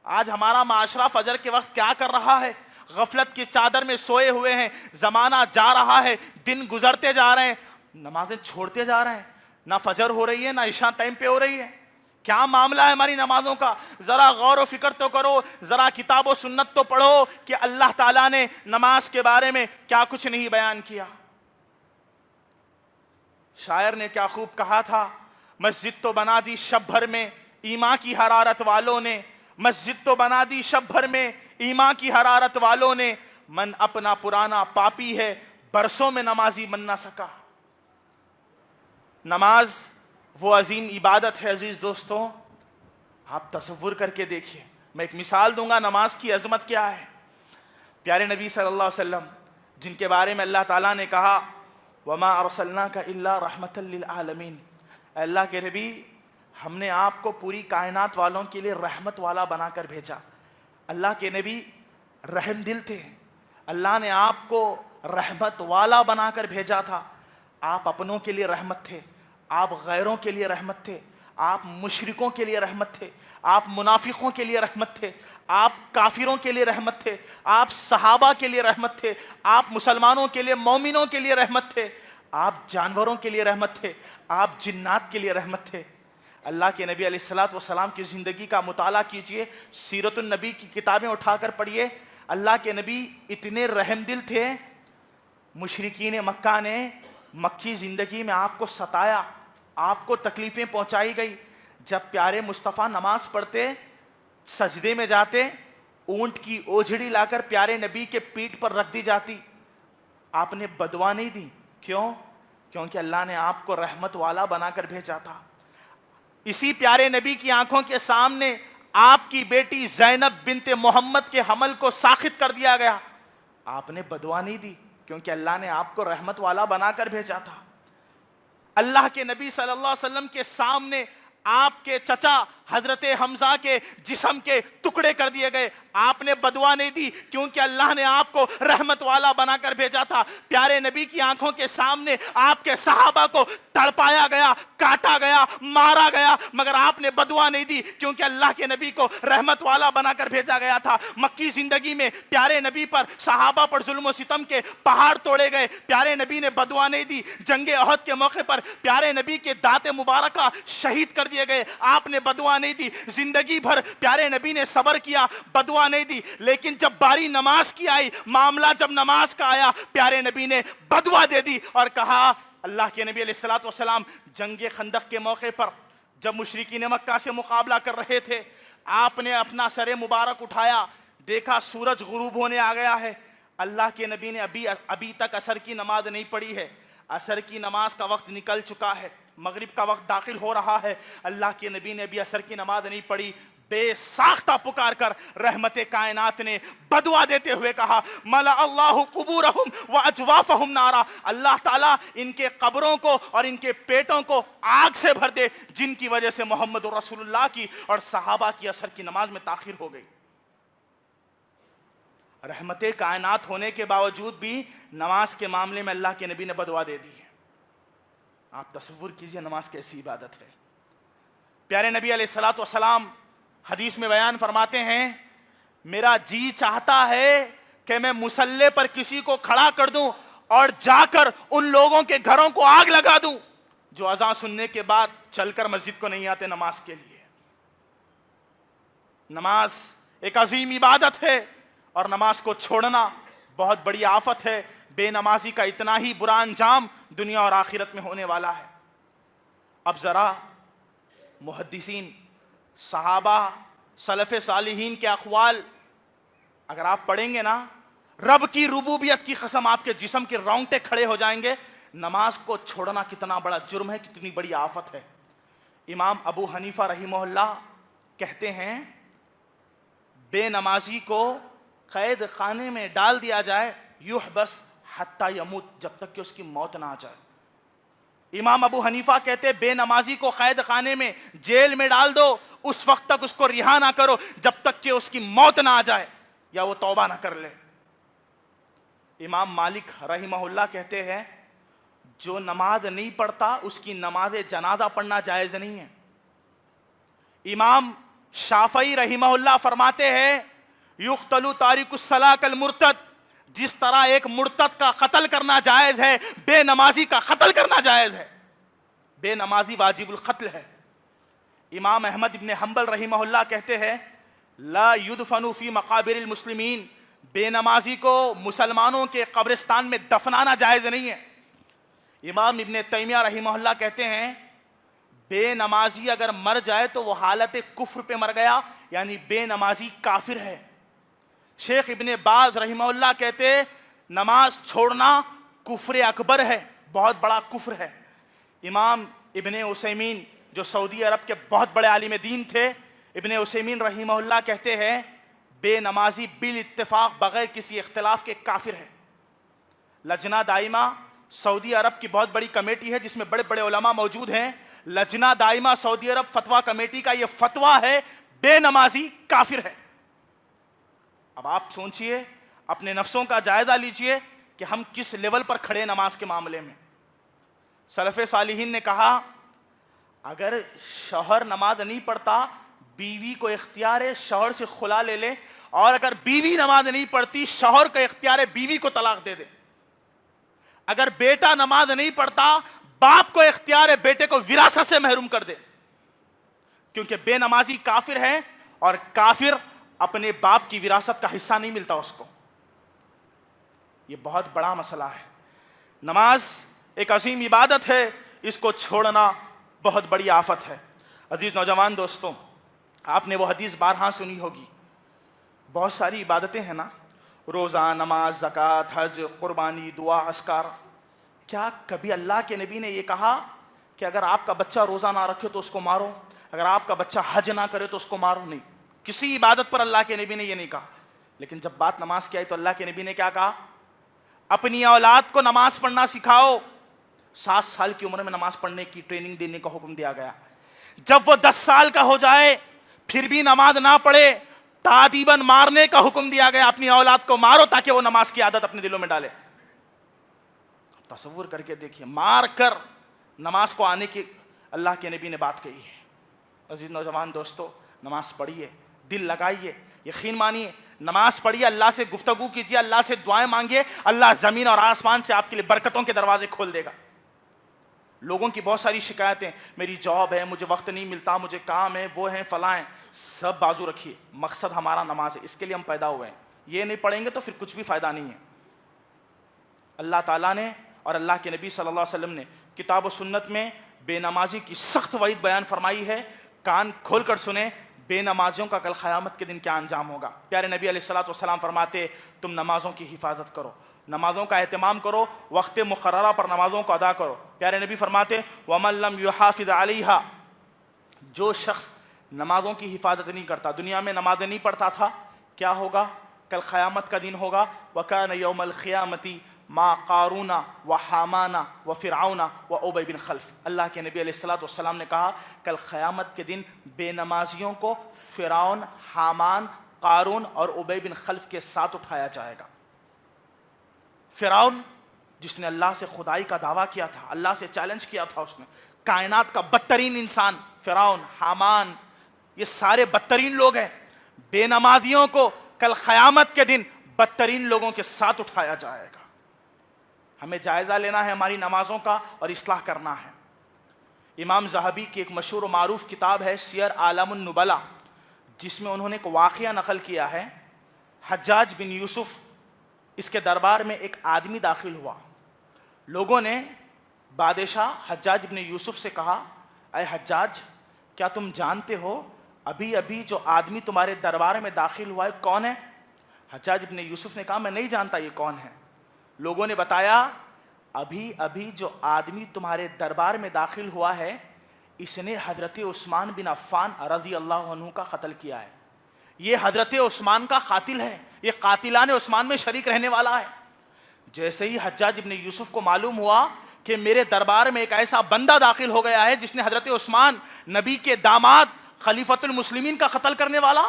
آج ہمارا معاشرہ فجر کے وقت کیا کر رہا ہے؟ غفلت کی چادر میں سوئے ہوئے ہیں، زمانہ جا رہا ہے، دن گزرتے جا رہے ہیں، نمازیں چھوڑتے جا رہے ہیں، نہ فجر ہو رہی ہے نہ عشاء ٹائم پہ ہو رہی ہے۔ کیا معاملہ ہے ہماری نمازوں کا؟ ذرا غور و فکر تو کرو، ذرا کتاب و سنت تو پڑھو کہ اللہ تعالیٰ نے نماز کے بارے میں کیا کچھ نہیں بیان کیا۔ شاعر نے کیا خوب کہا تھا، مسجد تو بنا دی شب بھر میں ایمان کی حرارت والوں نے، مسجد تو بنا دی شب بھر میں ایمان کی حرارت والوں نے، من اپنا پرانا پاپی ہے برسوں میں نمازی بن نہ سکا۔ نماز وہ عظیم عبادت ہے عزیز دوستوں، آپ تصور کر کے دیکھیے۔ میں ایک مثال دوں گا نماز کی عظمت کیا ہے۔ پیارے نبی صلی اللہ علیہ وسلم جن کے بارے میں اللہ تعالیٰ نے کہا وَمَا أَرْسَلْنَاكَ إِلَّا رَحْمَةً لِّلْعَالَمِينَ، اے اللہ کے نبی ہم نے آپ کو پوری کائنات والوں کے لیے رحمت والا بنا کر بھیجا۔ اللہ کے نبی رحم دل تھے، اللہ نے آپ کو رحمت والا بنا کر بھیجا تھا۔ آپ اپنوں کے لیے رحمت تھے، آپ غیروں کے لیے رحمت تھے، آپ مشرکوں کے لیے رحمت تھے، آپ منافقوں کے لیے رحمت تھے، آپ کافروں کے لیے رحمت تھے، آپ صحابہ کے لیے رحمت تھے، آپ مسلمانوں کے لیے، مومنوں کے لیے رحمت تھے، آپ جانوروں کے لیے رحمت تھے، آپ جنات کے لیے رحمت تھے۔ اللہ کے نبی علیہ الصلوۃ والسلام کی زندگی کا مطالعہ کیجئے، سیرت النبی کی کتابیں اٹھا کر پڑھیے۔ اللہ کے نبی اتنے رحم دل تھے، مشرکین مکہ نے مکی زندگی میں آپ کو ستایا، آپ کو تکلیفیں پہنچائی گئی۔ جب پیارے مصطفیٰ نماز پڑھتے، سجدے میں جاتے، اونٹ کی اوجھڑی لا کر پیارے نبی کے پیٹھ پر رکھ دی جاتی، آپ نے بدوا نہیں دی۔ کیوں؟ کیونکہ اللہ نے آپ کو رحمت والا بنا کر بھیجا تھا۔ اسی پیارے نبی کی آنکھوں کے سامنے آپ کی بیٹی زینب بنت محمد کے حمل کو ساخط کر دیا گیا، آپ نے بدوا نہیں دی کیونکہ اللہ نے آپ کو رحمت والا بنا کر بھیجا تھا۔ اللہ کے نبی صلی اللہ علیہ وسلم کے سامنے آپ کے چچا حضرت حمزہ کے جسم کے ٹکڑے کر دیے گئے، آپ نے بدوا نہیں دی کیونکہ اللہ نے آپ کو رحمت والا بنا کر بھیجا تھا۔ پیارے نبی کی آنکھوں کے سامنے آپ کے صحابہ کو تڑپایا گیا، کاٹا گیا، مارا گیا، مگر آپ نے بدوا نہیں دی کیونکہ اللہ کے نبی کو رحمت والا بنا کر بھیجا گیا تھا۔ مکی زندگی میں پیارے نبی پر، صحابہ پر ظلم و ستم کے پہاڑ توڑے گئے، پیارے نبی نے بدوا نہیں دی۔ جنگ احد کے موقع پر پیارے نبی کے دانت مبارکہ شہید کر دیے گئے، آپ نے بدوا نہیں دی۔ زندگی بھر پیارے نبی نے صبر کیا، بدوا نہیں دی، لیکن جب باری نماز کی آئی، معاملہ جب نماز کا آیا، پیارے نبی نے بدوا دے دی اور کہا، اللہ کے نبی علیہ الصلوۃ والسلام جنگ خندق کے موقع پر جب مشرکین مکہ سے مقابلہ کر رہے تھے، آپ نے اپنا سر مبارک اٹھایا، دیکھا سورج غروب ہونے آ گیا ہے، اللہ کے نبی نے ابھی تک عصر کی نماز نہیں پڑھی ہے، عصر کی نماز کا وقت نکل چکا ہے، مغرب کا وقت داخل ہو رہا ہے، اللہ کے نبی نے ابھی عصر کی نماز نہیں پڑھی، بے ساختہ پکار کر رحمت کائنات نے بدوا دیتے ہوئے کہا، ملا اللہ قبورہم واجوافہم نارا، اللہ تعالیٰ ان کے قبروں کو اور ان کے پیٹوں کو آگ سے بھر دے جن کی وجہ سے محمد رسول اللہ کی اور صحابہ کی عصر کی نماز میں تاخیر ہو گئی۔ رحمت کائنات ہونے کے باوجود بھی نماز کے معاملے میں اللہ کے نبی نے بدوا دے دی ہے۔ آپ تصور کیجئے نماز کیسی عبادت ہے۔ پیارے نبی علیہ الصلوۃ والسلام حدیث میں بیان فرماتے ہیں، میرا جی چاہتا ہے کہ میں مصلی پر کسی کو کھڑا کر دوں اور جا کر ان لوگوں کے گھروں کو آگ لگا دوں جو اذان سننے کے بعد چل کر مسجد کو نہیں آتے نماز کے لیے۔ نماز ایک عظیم عبادت ہے اور نماز کو چھوڑنا بہت بڑی آفت ہے۔ بے نمازی کا اتنا ہی برا انجام دنیا اور آخرت میں ہونے والا ہے۔ اب ذرا محدثین صحابہ سلف صالحین کے اقوال اگر آپ پڑھیں گے نا، رب کی ربوبیت کی قسم آپ کے جسم کے رونگٹے کھڑے ہو جائیں گے. نماز کو چھوڑنا کتنا بڑا جرم ہے، کتنی بڑی آفت ہے. امام ابو حنیفہ رحمہ اللہ کہتے ہیں بے نمازی کو قید خانے میں ڈال دیا جائے، یحبس حتی یموت، جب تک کہ اس کی موت نہ آ جائے. امام ابو حنیفہ کہتے بے نمازی کو قید خانے میں، جیل میں ڈال دو، اس وقت تک اس کو رہا نہ کرو جب تک کہ اس کی موت نہ آ جائے یا وہ توبہ نہ کر لے. امام مالک رحمہ اللہ کہتے ہیں جو نماز نہیں پڑھتا اس کی نماز جنازہ پڑھنا جائز نہیں ہے. امام شافعی رحمہ اللہ فرماتے ہیں یقتل تارک الصلاۃ کالمرتد، جس طرح ایک مرتد کا قتل کرنا جائز ہے، بے نمازی کا قتل کرنا جائز ہے. بے نمازی واجب القتل ہے. امام احمد بن حنبل رحمہ اللہ کہتے ہیں لا یدفن فی مقابر المسلمین، بے نمازی کو مسلمانوں کے قبرستان میں دفنانا جائز نہیں ہے. امام ابن تیمیہ رحمہ اللہ کہتے ہیں بے نمازی اگر مر جائے تو وہ حالت کفر پہ مر گیا، یعنی بے نمازی کافر ہے. شیخ ابن باز رحمہ اللہ کہتے نماز چھوڑنا کفر اکبر ہے، بہت بڑا کفر ہے. امام ابن عثیمین جو سعودی عرب کے بہت بڑے عالم دین تھے، ابن عثیمین رحمہ اللہ کہتے ہیں بے نمازی بالاتفاق بغیر کسی اختلاف کے کافر ہے. لجنہ دائمہ سعودی عرب کی بہت بڑی کمیٹی ہے جس میں بڑے بڑے علماء موجود ہیں. لجنہ دائمہ سعودی عرب فتویٰ کمیٹی کا یہ فتویٰ ہے بے نمازی کافر ہے. اب آپ سوچئے، اپنے نفسوں کا جائزہ لیجئے کہ ہم کس لیول پر کھڑے نماز کے معاملے میں. سلف صالحین نے کہا اگر شوہر نماز نہیں پڑھتا بیوی کو اختیار ہے شوہر سے خلا لے لے، اور اگر بیوی نماز نہیں پڑھتی شوہر کا اختیار ہے بیوی کو طلاق دے دے. اگر بیٹا نماز نہیں پڑھتا باپ کو اختیار ہے بیٹے کو وراثت سے محروم کر دے، کیونکہ بے نمازی کافر ہے اور کافر اپنے باپ کی وراثت کا حصہ نہیں ملتا اس کو. یہ بہت بڑا مسئلہ ہے. نماز ایک عظیم عبادت ہے، اس کو چھوڑنا بہت بڑی آفت ہے. عزیز نوجوان دوستوں، آپ نے وہ حدیث بارہا سنی ہوگی، بہت ساری عبادتیں ہیں نا، روزہ، نماز، زکوٰۃ، حج، قربانی، دعا، اذکار. کیا کبھی اللہ کے نبی نے یہ کہا کہ اگر آپ کا بچہ روزہ نہ رکھے تو اس کو مارو، اگر آپ کا بچہ حج نہ کرے تو اس کو مارو؟ نہیں، کسی عبادت پر اللہ کے نبی نے یہ نہیں کہا. لیکن جب بات نماز کی آئی تو اللہ کے نبی نے کیا کہا؟ اپنی اولاد کو نماز پڑھنا سکھاؤ. 7 سال کی عمر میں نماز پڑھنے کی ٹریننگ دینے کا حکم دیا گیا. جب وہ 10 سال کا ہو جائے پھر بھی نماز نہ پڑھے تادیباً مارنے کا حکم دیا گیا. اپنی اولاد کو مارو تاکہ وہ نماز کی عادت اپنے دلوں میں ڈالے. تصور کر کے دیکھیے، مار کر نماز کو آنے کی اللہ کے نبی نے بات کہی ہے. عزیز نوجوان دوستو، نماز پڑھیے، دل لگائیے، یقین مانیے، نماز پڑھیے، اللہ سے گفتگو کیجیے، اللہ سے دعائیں مانگیے، اللہ زمین اور آسمان سے آپ کے لیے برکتوں کے دروازے کھول دے گا. لوگوں کی بہت ساری شکایتیں، میری جاب ہے، مجھے وقت نہیں ملتا، مجھے کام ہے، وہ ہیں، فلاں ہیں، سب بازو رکھیے. مقصد ہمارا نماز ہے، اس کے لیے ہم پیدا ہوئے ہیں. یہ نہیں پڑھیں گے تو پھر کچھ بھی فائدہ نہیں ہے. اللہ تعالیٰ نے اور اللہ کے نبی صلی اللہ علیہ وسلم نے کتاب و سنت میں بے نمازی کی سخت وعید بیان فرمائی ہے. کان کھول کر سنیں، بے نمازیوں کا کل قیامت کے دن کیا انجام ہوگا. پیارے نبی علیہ الصلوۃ والسلام فرماتے تم نمازوں کی حفاظت کرو، نمازوں کا اہتمام کرو، وقت مقررہ پر نمازوں کو ادا کرو. پیارے نبی فرماتے وَمَن لَمْ يُحَافِظْ عَلَيْهَا، جو شخص نمازوں کی حفاظت نہیں کرتا، دنیا میں نمازیں نہیں پڑھتا تھا، کیا ہوگا؟ کل قیامت کا دن ہوگا. وَكَانَ يَوْمَ الْقِيَامَةِ مَا قَارُونَ وَحَامَانَ وَفِرْعَوْنَ وَأُبَيْ بن خلف. اللہ کے نبی علیہ الصلوۃ والسلام نے کہا کل قیامت کے دن بے نمازیوں کو فرعون، حامان، قارون اور ابی بن خلف کے ساتھ اٹھایا جائے گا. فرعون جس نے اللہ سے خدائی کا دعویٰ کیا تھا، اللہ سے چیلنج کیا تھا، اس نے کائنات کا بدترین انسان فرعون، حامان، یہ سارے بدترین لوگ ہیں. بے نمازیوں کو کل قیامت کے دن بدترین لوگوں کے ساتھ اٹھایا جائے گا. ہمیں جائزہ لینا ہے ہماری نمازوں کا اور اصلاح کرنا ہے. امام ذہبی کی ایک مشہور و معروف کتاب ہے سیر اعلام النبلاء، جس میں انہوں نے ایک واقعہ نقل کیا ہے. حجاج بن یوسف، اس کے دربار میں ایک آدمی داخل ہوا. لوگوں نے بادشاہ حجاج بن یوسف سے کہا اے حجاج، کیا تم جانتے ہو ابھی ابھی جو آدمی تمہارے دربار میں داخل ہوا ہے کون ہے؟ حجاج ابن یوسف نے کہا میں نہیں جانتا یہ کون ہے۔ لوگوں نے بتایا ابھی ابھی جو آدمی تمہارے دربار میں داخل ہوا ہے اس نے حضرت عثمان بن عفان رضی اللہ عنہ کا قتل کیا ہے، یہ حضرت عثمان کا قاتل ہے، یہ قاتلان عثمان میں شریک رہنے والا ہے۔ جیسے ہی حجاج ابن یوسف کو معلوم ہوا کہ میرے دربار میں ایک ایسا بندہ داخل ہو گیا ہے جس نے حضرت عثمان نبی کے داماد خلیفۃ المسلمین کا قتل کرنے والا،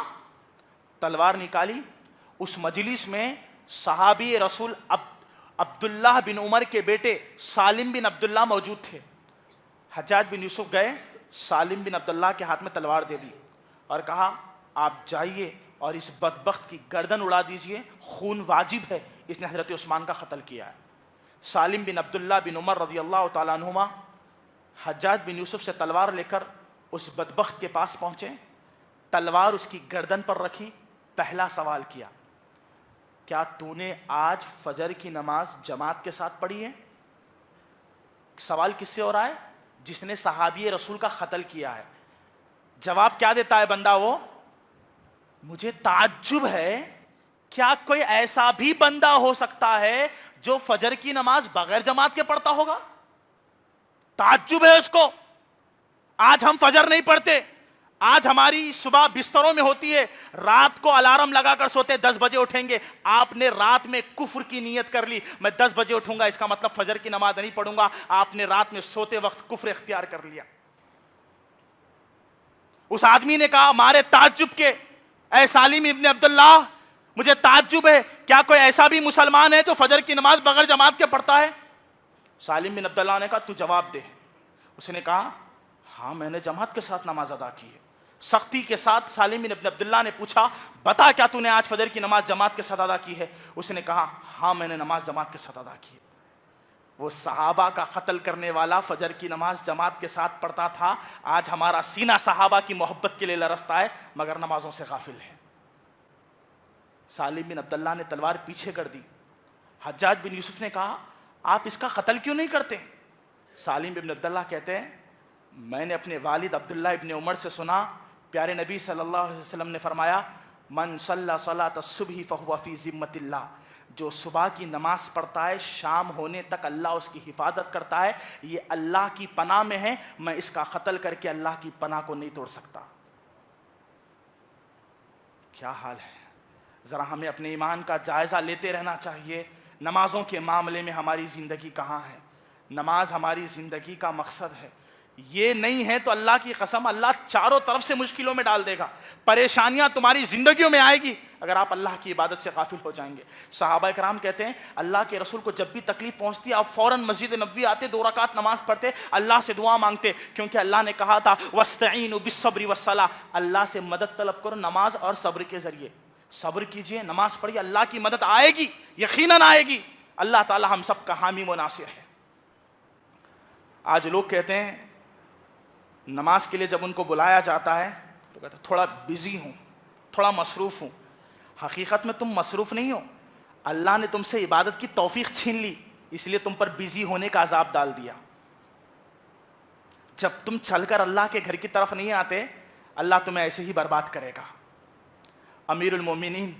تلوار نکالی۔ اس مجلس میں صحابی رسول عبداللہ بن عمر کے بیٹے سالم بن عبداللہ موجود تھے۔ حجاج بن یوسف گئے، سالم بن عبداللہ کے ہاتھ میں تلوار دے دی اور کہا آپ جائیے اور اس بدبخت کی گردن اڑا دیجئے، خون واجب ہے، اس نے حضرت عثمان کا قتل کیا ہے۔ سالم بن عبداللہ بن عمر رضی اللہ تعالیٰ عنہما حجاج بن یوسف سے تلوار لے کر اس بدبخت کے پاس پہنچے، تلوار اس کی گردن پر رکھی، پہلا سوال کیا کیا تو نے آج فجر کی نماز جماعت کے ساتھ پڑھی ہے؟ سوال کس سے ہو رہا ہے؟ جس نے صحابی رسول کا قتل کیا ہے۔ جواب کیا دیتا ہے بندہ؟ وہ مجھے تعجب ہے کیا کوئی ایسا بھی بندہ ہو سکتا ہے جو فجر کی نماز بغیر جماعت کے پڑھتا ہوگا؟ تعجب ہے اس کو۔ آج ہم فجر نہیں پڑھتے، آج ہماری صبح بستروں میں ہوتی ہے، رات کو الارم لگا کر سوتے 10 بجے اٹھیں گے۔ آپ نے رات میں کفر کی نیت کر لی، میں 10 بجے اٹھوں گا، اس کا مطلب فجر کی نماز نہیں پڑھوں گا۔ آپ نے رات میں سوتے وقت کفر اختیار کر لیا۔ اس آدمی نے کہا مارے تعجب کے اے سالم ابن عبداللہ، مجھے تعجب ہے کیا کوئی ایسا بھی مسلمان ہے جو فجر کی نماز بغیر جماعت کے پڑھتا ہے؟ سالم بن عبداللہ نے کہا تو جواب دے۔ اس نے کہا ہاں میں نے جماعت کے ساتھ نماز ادا کی ہے۔ سختی کے ساتھ سالم بن عبداللہ نے پوچھا بتا کیا تو نے آج فجر کی نماز جماعت کے ساتھ ادا کی ہے؟ اس نے کہا ہاں میں نے نماز جماعت کے ساتھ ادا کی ہے۔ وہ صحابہ کا قتل کرنے والا فجر کی نماز جماعت کے ساتھ پڑھتا تھا، آج ہمارا سینہ صحابہ کی محبت کے لیے لرزتا ہے مگر نمازوں سے غافل ہے۔ سالم بن عبداللہ نے تلوار پیچھے کر دی۔ حجاج بن یوسف نے کہا آپ اس کا قتل کیوں نہیں کرتے؟ سالم بن عبداللہ کہتے ہیں میں نے اپنے والد عبداللہ ابن عمر سے سنا، پیارے نبی صلی اللہ علیہ وسلم نے فرمایا من صلی صلاۃ الصبح فہو فی ذمۃ اللہ، جو صبح کی نماز پڑھتا ہے شام ہونے تک اللہ اس کی حفاظت کرتا ہے، یہ اللہ کی پناہ میں ہے، میں اس کا قتل کر کے اللہ کی پناہ کو نہیں توڑ سکتا۔ کیا حال ہے! ذرا ہمیں اپنے ایمان کا جائزہ لیتے رہنا چاہیے۔ نمازوں کے معاملے میں ہماری زندگی کہاں ہے؟ نماز ہماری زندگی کا مقصد ہے، یہ نہیں ہے تو اللہ کی قسم اللہ چاروں طرف سے مشکلوں میں ڈال دے گا، پریشانیاں تمہاری زندگیوں میں آئے گی اگر آپ اللہ کی عبادت سے غافل ہو جائیں گے۔ صحابہ کرام کہتے ہیں اللہ کے رسول کو جب بھی تکلیف پہنچتی آپ فوراً مسجد نبوی آتے، 2 رکعت نماز پڑھتے، اللہ سے دعا مانگتے، کیونکہ اللہ نے کہا تھا وَاسْتَعِينُوا بِالصَّبْرِ وَالصَّلَاةِ، اللہ سے مدد طلب کرو نماز اور صبر کے ذریعے۔ صبر کیجئے، نماز پڑھیے، اللہ کی مدد آئے گی، یقیناً آئے گی۔ اللہ تعالی ہم سب کا حامی و ناصر ہے۔ آج لوگ کہتے ہیں نماز کے لیے جب ان کو بلایا جاتا ہے تو کہتے ہیں تھوڑا بزی ہوں، تھوڑا مصروف ہوں۔ حقیقت میں تم مصروف نہیں ہو، اللہ نے تم سے عبادت کی توفیق چھین لی، اس لیے تم پر بزی ہونے کا عذاب ڈال دیا۔ جب تم چل کر اللہ کے گھر کی طرف نہیں آتے اللہ تمہیں ایسے ہی برباد کرے گا۔ امیر المومنین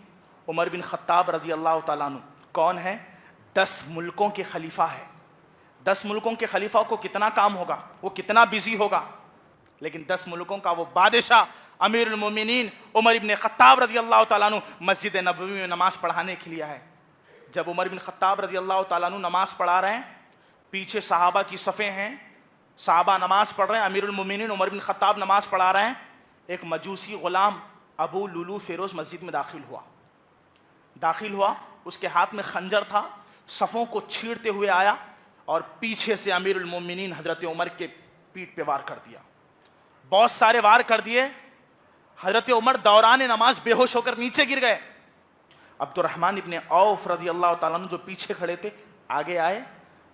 عمر بن خطاب رضی اللہ تعالیٰ عنہ کون ہے؟ 10 ملکوں کے خلیفہ ہے۔ 10 ملکوں کے خلیفہ کو کتنا کام ہوگا، وہ کتنا بزی ہوگا، لیکن 10 ملکوں کا وہ بادشاہ امیر المومنین عمر بن خطاب رضی اللہ تعالیٰ عنہ مسجد نبوی میں نماز پڑھانے کے لیے آئے۔ جب عمر بن خطاب رضی اللہ تعالیٰ عنہ نماز پڑھا رہے ہیں، پیچھے صحابہ کی صفیں ہیں، صحابہ نماز پڑھ رہے ہیں، امیر المومنین عمر بن خطاب نماز پڑھا رہے ہیں، ایک مجوسی غلام ابو لولو فیروز مسجد میں داخل ہوا، اس کے ہاتھ میں خنجر تھا، صفوں کو چھیڑتے ہوئے آیا اور پیچھے سے امیر المومنین حضرت عمر کے پیٹھ پہ وار کر دیا۔ بہت سارے وار کر دیے، حضرت عمر دوران نماز بے ہوش ہو کر نیچے گر گئے۔ عبد الرحمن ابن عوف رضی اللہ تعالیٰ عنہ جو پیچھے کھڑے تھے آگے آئے،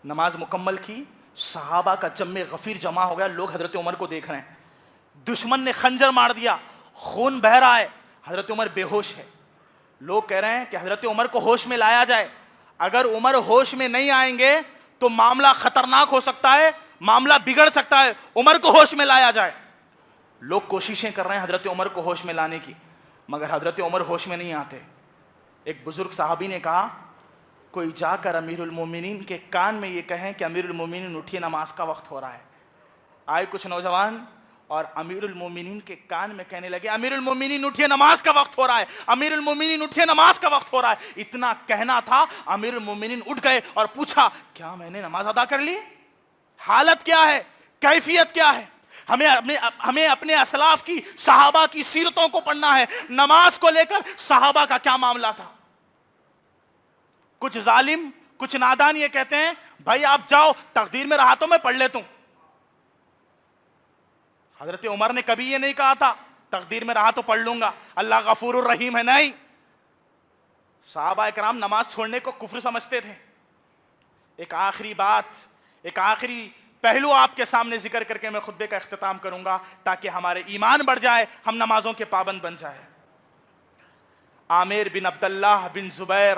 نماز مکمل کی، صحابہ کا جمع غفیر جمع ہو گیا، لوگ حضرت عمر کو دیکھ رہے ہیں، دشمن نے خنجر مار دیا، خون بہہ رہا ہے، حضرت عمر بے ہوش ہے۔ لوگ کہہ رہے ہیں کہ حضرت عمر کو ہوش میں لایا جائے، اگر عمر ہوش میں نہیں آئیں گے تو معاملہ خطرناک ہو سکتا ہے، معاملہ بگڑ سکتا ہے، عمر کو ہوش میں لایا جائے۔ لوگ کوششیں کر رہے ہیں حضرت عمر کو ہوش میں لانے کی، مگر حضرت عمر ہوش میں نہیں آتے۔ ایک بزرگ صحابی نے کہا کوئی جا کر امیر المومنین کے کان میں یہ کہیں کہ امیر المومنین اٹھیے نماز کا وقت ہو رہا ہے۔ آئے کچھ نوجوان اور امیر المومنین کے کان میں کہنے لگے امیر المومنین اٹھیے نماز کا وقت ہو رہا ہے، امیر المومنین اٹھیے نماز کا وقت ہو رہا ہے۔ اتنا کہنا تھا، امیر المومنین اٹھ گئے اور پوچھا کیا میں نے نماز ادا کر لی؟ حالت کیا ہے، کیفیت کیا ہے؟ ہمیں اپنے اسلاف کی، صحابہ کی سیرتوں کو پڑھنا ہے۔ نماز کو لے کر صحابہ کا کیا معاملہ تھا؟ کچھ ظالم، کچھ نادان یہ کہتے ہیں بھائی آپ جاؤ، تقدیر میں رہا تو میں پڑھ لیتا ہوں۔ حضرت عمر نے کبھی یہ نہیں کہا تھا تقدیر میں رہا تو پڑھ لوں گا، اللہ غفور الرحیم ہے، نہیں۔ صحابہ اکرام نماز چھوڑنے کو کفر سمجھتے تھے۔ ایک آخری بات، ایک آخری پہلو آپ کے سامنے ذکر کر کے میں خطبے کا اختتام کروں گا تاکہ ہمارے ایمان بڑھ جائے، ہم نمازوں کے پابند بن جائے۔ عامر بن عبداللہ بن زبیر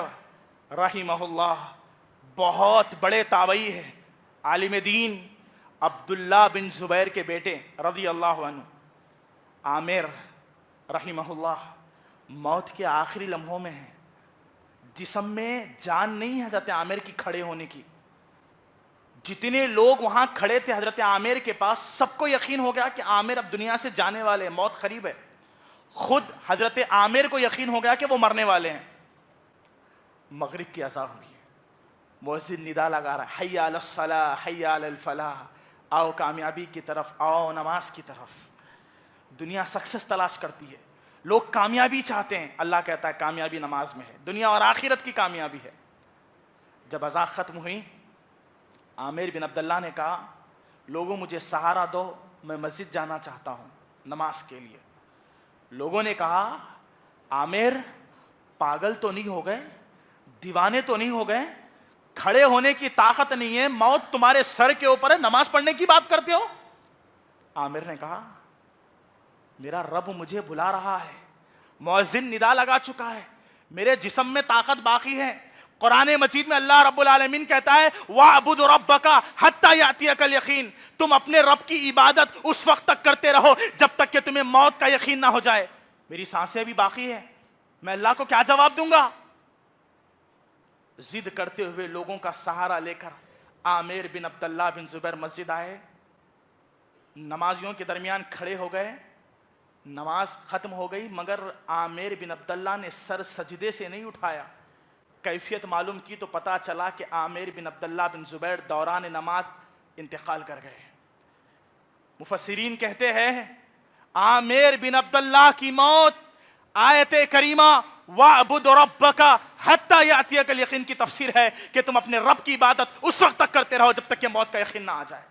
رحمہ اللہ بہت بڑے تابعی ہیں، عالم دین، عبداللہ بن زبیر کے بیٹے رضی اللہ عنہ۔ عامر رحمہ اللہ موت کے آخری لمحوں میں ہیں، جسم میں جان نہیں ہے حضرت عامر کی کھڑے ہونے کی۔ جتنے لوگ وہاں کھڑے تھے حضرت عامر کے پاس، سب کو یقین ہو گیا کہ عامر اب دنیا سے جانے والے ہیں، موت قریب ہے۔ خود حضرت عامر کو یقین ہو گیا کہ وہ مرنے والے ہیں۔ مغرب کی اذان ہوئی ہے، مؤذن ندا لگا رہا ہے حی علی الصلاح حی علی الفلاح، آؤ کامیابی کی طرف، آؤ نماز کی طرف۔ دنیا سکسس تلاش کرتی ہے، لوگ کامیابی چاہتے ہیں، اللہ کہتا ہے کامیابی نماز میں ہے، دنیا اور آخرت کی کامیابی ہے۔ جب اذان ختم ہوئی، عامر بن عبداللہ نے کہا لوگوں مجھے سہارا دو، میں مسجد جانا چاہتا ہوں نماز کے لیے۔ لوگوں نے کہا عامر پاگل تو نہیں ہو گئے، دیوانے تو نہیں ہو گئے، کھڑے ہونے کی طاقت نہیں ہے، موت تمہارے سر کے اوپر ہے، نماز پڑھنے کی بات کرتے ہو؟ عامر نے کہا میرا رب مجھے بلا رہا ہے، مؤذن ندا لگا چکا ہے، میرے جسم میں طاقت باقی ہے۔ قرآن مجید میں اللہ رب العالمین کہتا ہے وَاعْبُدْ رَبَّكَ حَتَّى يَأْتِيَكَ الْيَقِينُ، تم اپنے رب کی عبادت اس وقت تک کرتے رہو جب تک کہ تمہیں موت کا یقین نہ ہو جائے۔ میری سانسیں بھی باقی ہیں، میں اللہ کو کیا جواب دوں گا؟ ضد کرتے ہوئے لوگوں کا سہارا لے کر عامر بن عبداللہ بن زبیر مسجد آئے، نمازیوں کے درمیان کھڑے ہو گئے، نماز ختم ہو گئی، مگر عامر بن عبداللہ نے سر سجدے سے نہیں اٹھایا۔ کیفیت معلوم کی تو پتا چلا کہ عامر بن عبداللہ بن زبیر دوران نماز انتقال کر گئے۔ مفسرین کہتے ہیں عامر بن عبداللہ کی موت آیت کریمہ وَاعْبُدْ رَبَّكَ حَتَّى يَأْتِيَكَ الْيَقِينُ کی تفسیر ہے کہ تم اپنے رب کی عبادت اس وقت تک کرتے رہو جب تک کہ موت کا یقین نہ آ جائے۔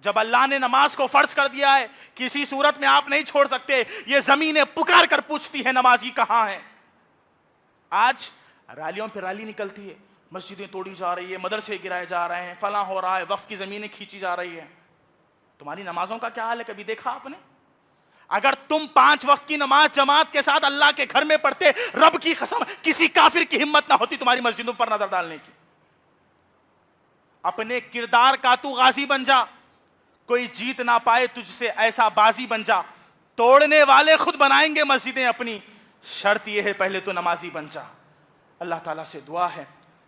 جب اللہ نے نماز کو فرض کر دیا ہے، کسی صورت میں آپ نہیں چھوڑ سکتے، یہ زمینیں پکار کر پوچھتی ہیں نمازی کہاں ہیں۔ آج ریلیوں پہ ریلی نکلتی ہے، مسجدیں توڑی جا رہی ہے، مدرسے گرائے جا رہے ہیں، فلاں ہو رہا ہے، وقف کی زمینیں کھینچی جا رہی ہیں۔ تمہاری نمازوں کا کیا حال ہے، کبھی دیکھا آپ نے؟ اگر تم 5 وقت کی نماز جماعت کے ساتھ اللہ کے گھر میں پڑھتے، رب کی قسم کسی کافر کی ہمت نہ ہوتی تمہاری مسجدوں پر نظر ڈالنے کی۔ اپنے کردار کا تو غازی بن جا، کوئی جیت نہ پائے تجھ سے ایسا بازی بن جا۔ توڑنے والے خود بنائیں گے مسجدیں اپنی، شرط یہ ہے پہلے تو نمازی بن جا۔ اللہ تعالیٰ سے دعا ہے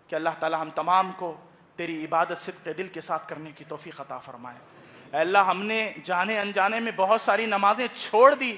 کہ اللہ تعالیٰ ہم تمام کو تیری عبادت صدق دل کے ساتھ کرنے کی توفیق عطا فرمائے۔ اے اللہ ہم نے جانے انجانے میں بہت ساری نمازیں چھوڑ دی،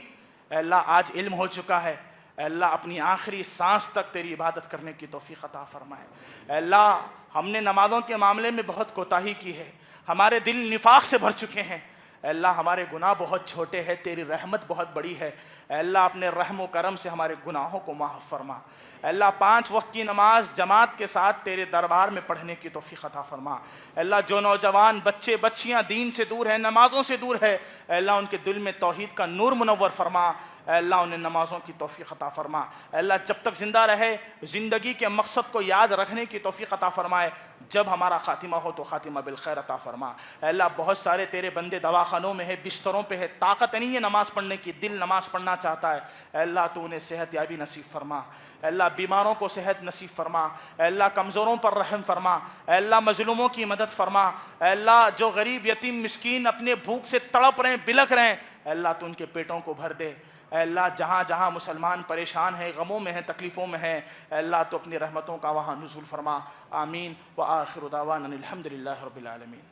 اے اللہ آج علم ہو چکا ہے، اے اللہ اپنی آخری سانس تک تیری عبادت کرنے کی توفیق عطا فرمائے۔ اے اللہ ہم نے نمازوں کے معاملے میں بہت کوتاہی کی ہے، ہمارے دل نفاق سے بھر چکے ہیں، اے اللہ ہمارے گناہ بہت چھوٹے ہیں، تیری رحمت بہت بڑی ہے، اے اللہ اپنے رحم و کرم سے ہمارے گناہوں کو معاف فرما۔ اے اللہ 5 وقت کی نماز جماعت کے ساتھ تیرے دربار میں پڑھنے کی توفیق عطا فرما۔ اے اللہ جو نوجوان بچے بچیاں دین سے دور ہیں، نمازوں سے دور ہے، اے اللہ ان کے دل میں توحید کا نور منور فرما۔ اے اللہ انہیں نمازوں کی توفیق عطا فرما، اے اللہ جب تک زندہ رہے زندگی کے مقصد کو یاد رکھنے کی توفیق عطا فرمائے، جب ہمارا خاتمہ ہو تو خاتمہ بالخیر عطا فرما۔ اے اللہ بہت سارے تیرے بندے دواخانوں میں ہے، بستروں پہ ہے، طاقت نہیں ہے نماز پڑھنے کی، دل نماز پڑھنا چاہتا ہے، اے اللہ تو انہیں صحت یابی نصیب فرما، اے اللہ بیماروں کو صحت نصیب فرما، اے اللہ کمزوروں پر رحم فرما، اے اللہ مظلوموں کی مدد فرما، اے اللہ جو غریب یتیم مسکین اپنے بھوک سے تڑپ رہے ہیں بلک رہے ہیں، اے اللہ تو ان کے پیٹوں کو بھر دے، اے اللہ جہاں جہاں مسلمان پریشان ہیں، غموں میں ہیں، تکلیفوں میں ہیں، اے اللہ تو اپنی رحمتوں کا وہاں نزول فرما۔ آمین وآخر دعوانا الحمدللہ رب العالمین۔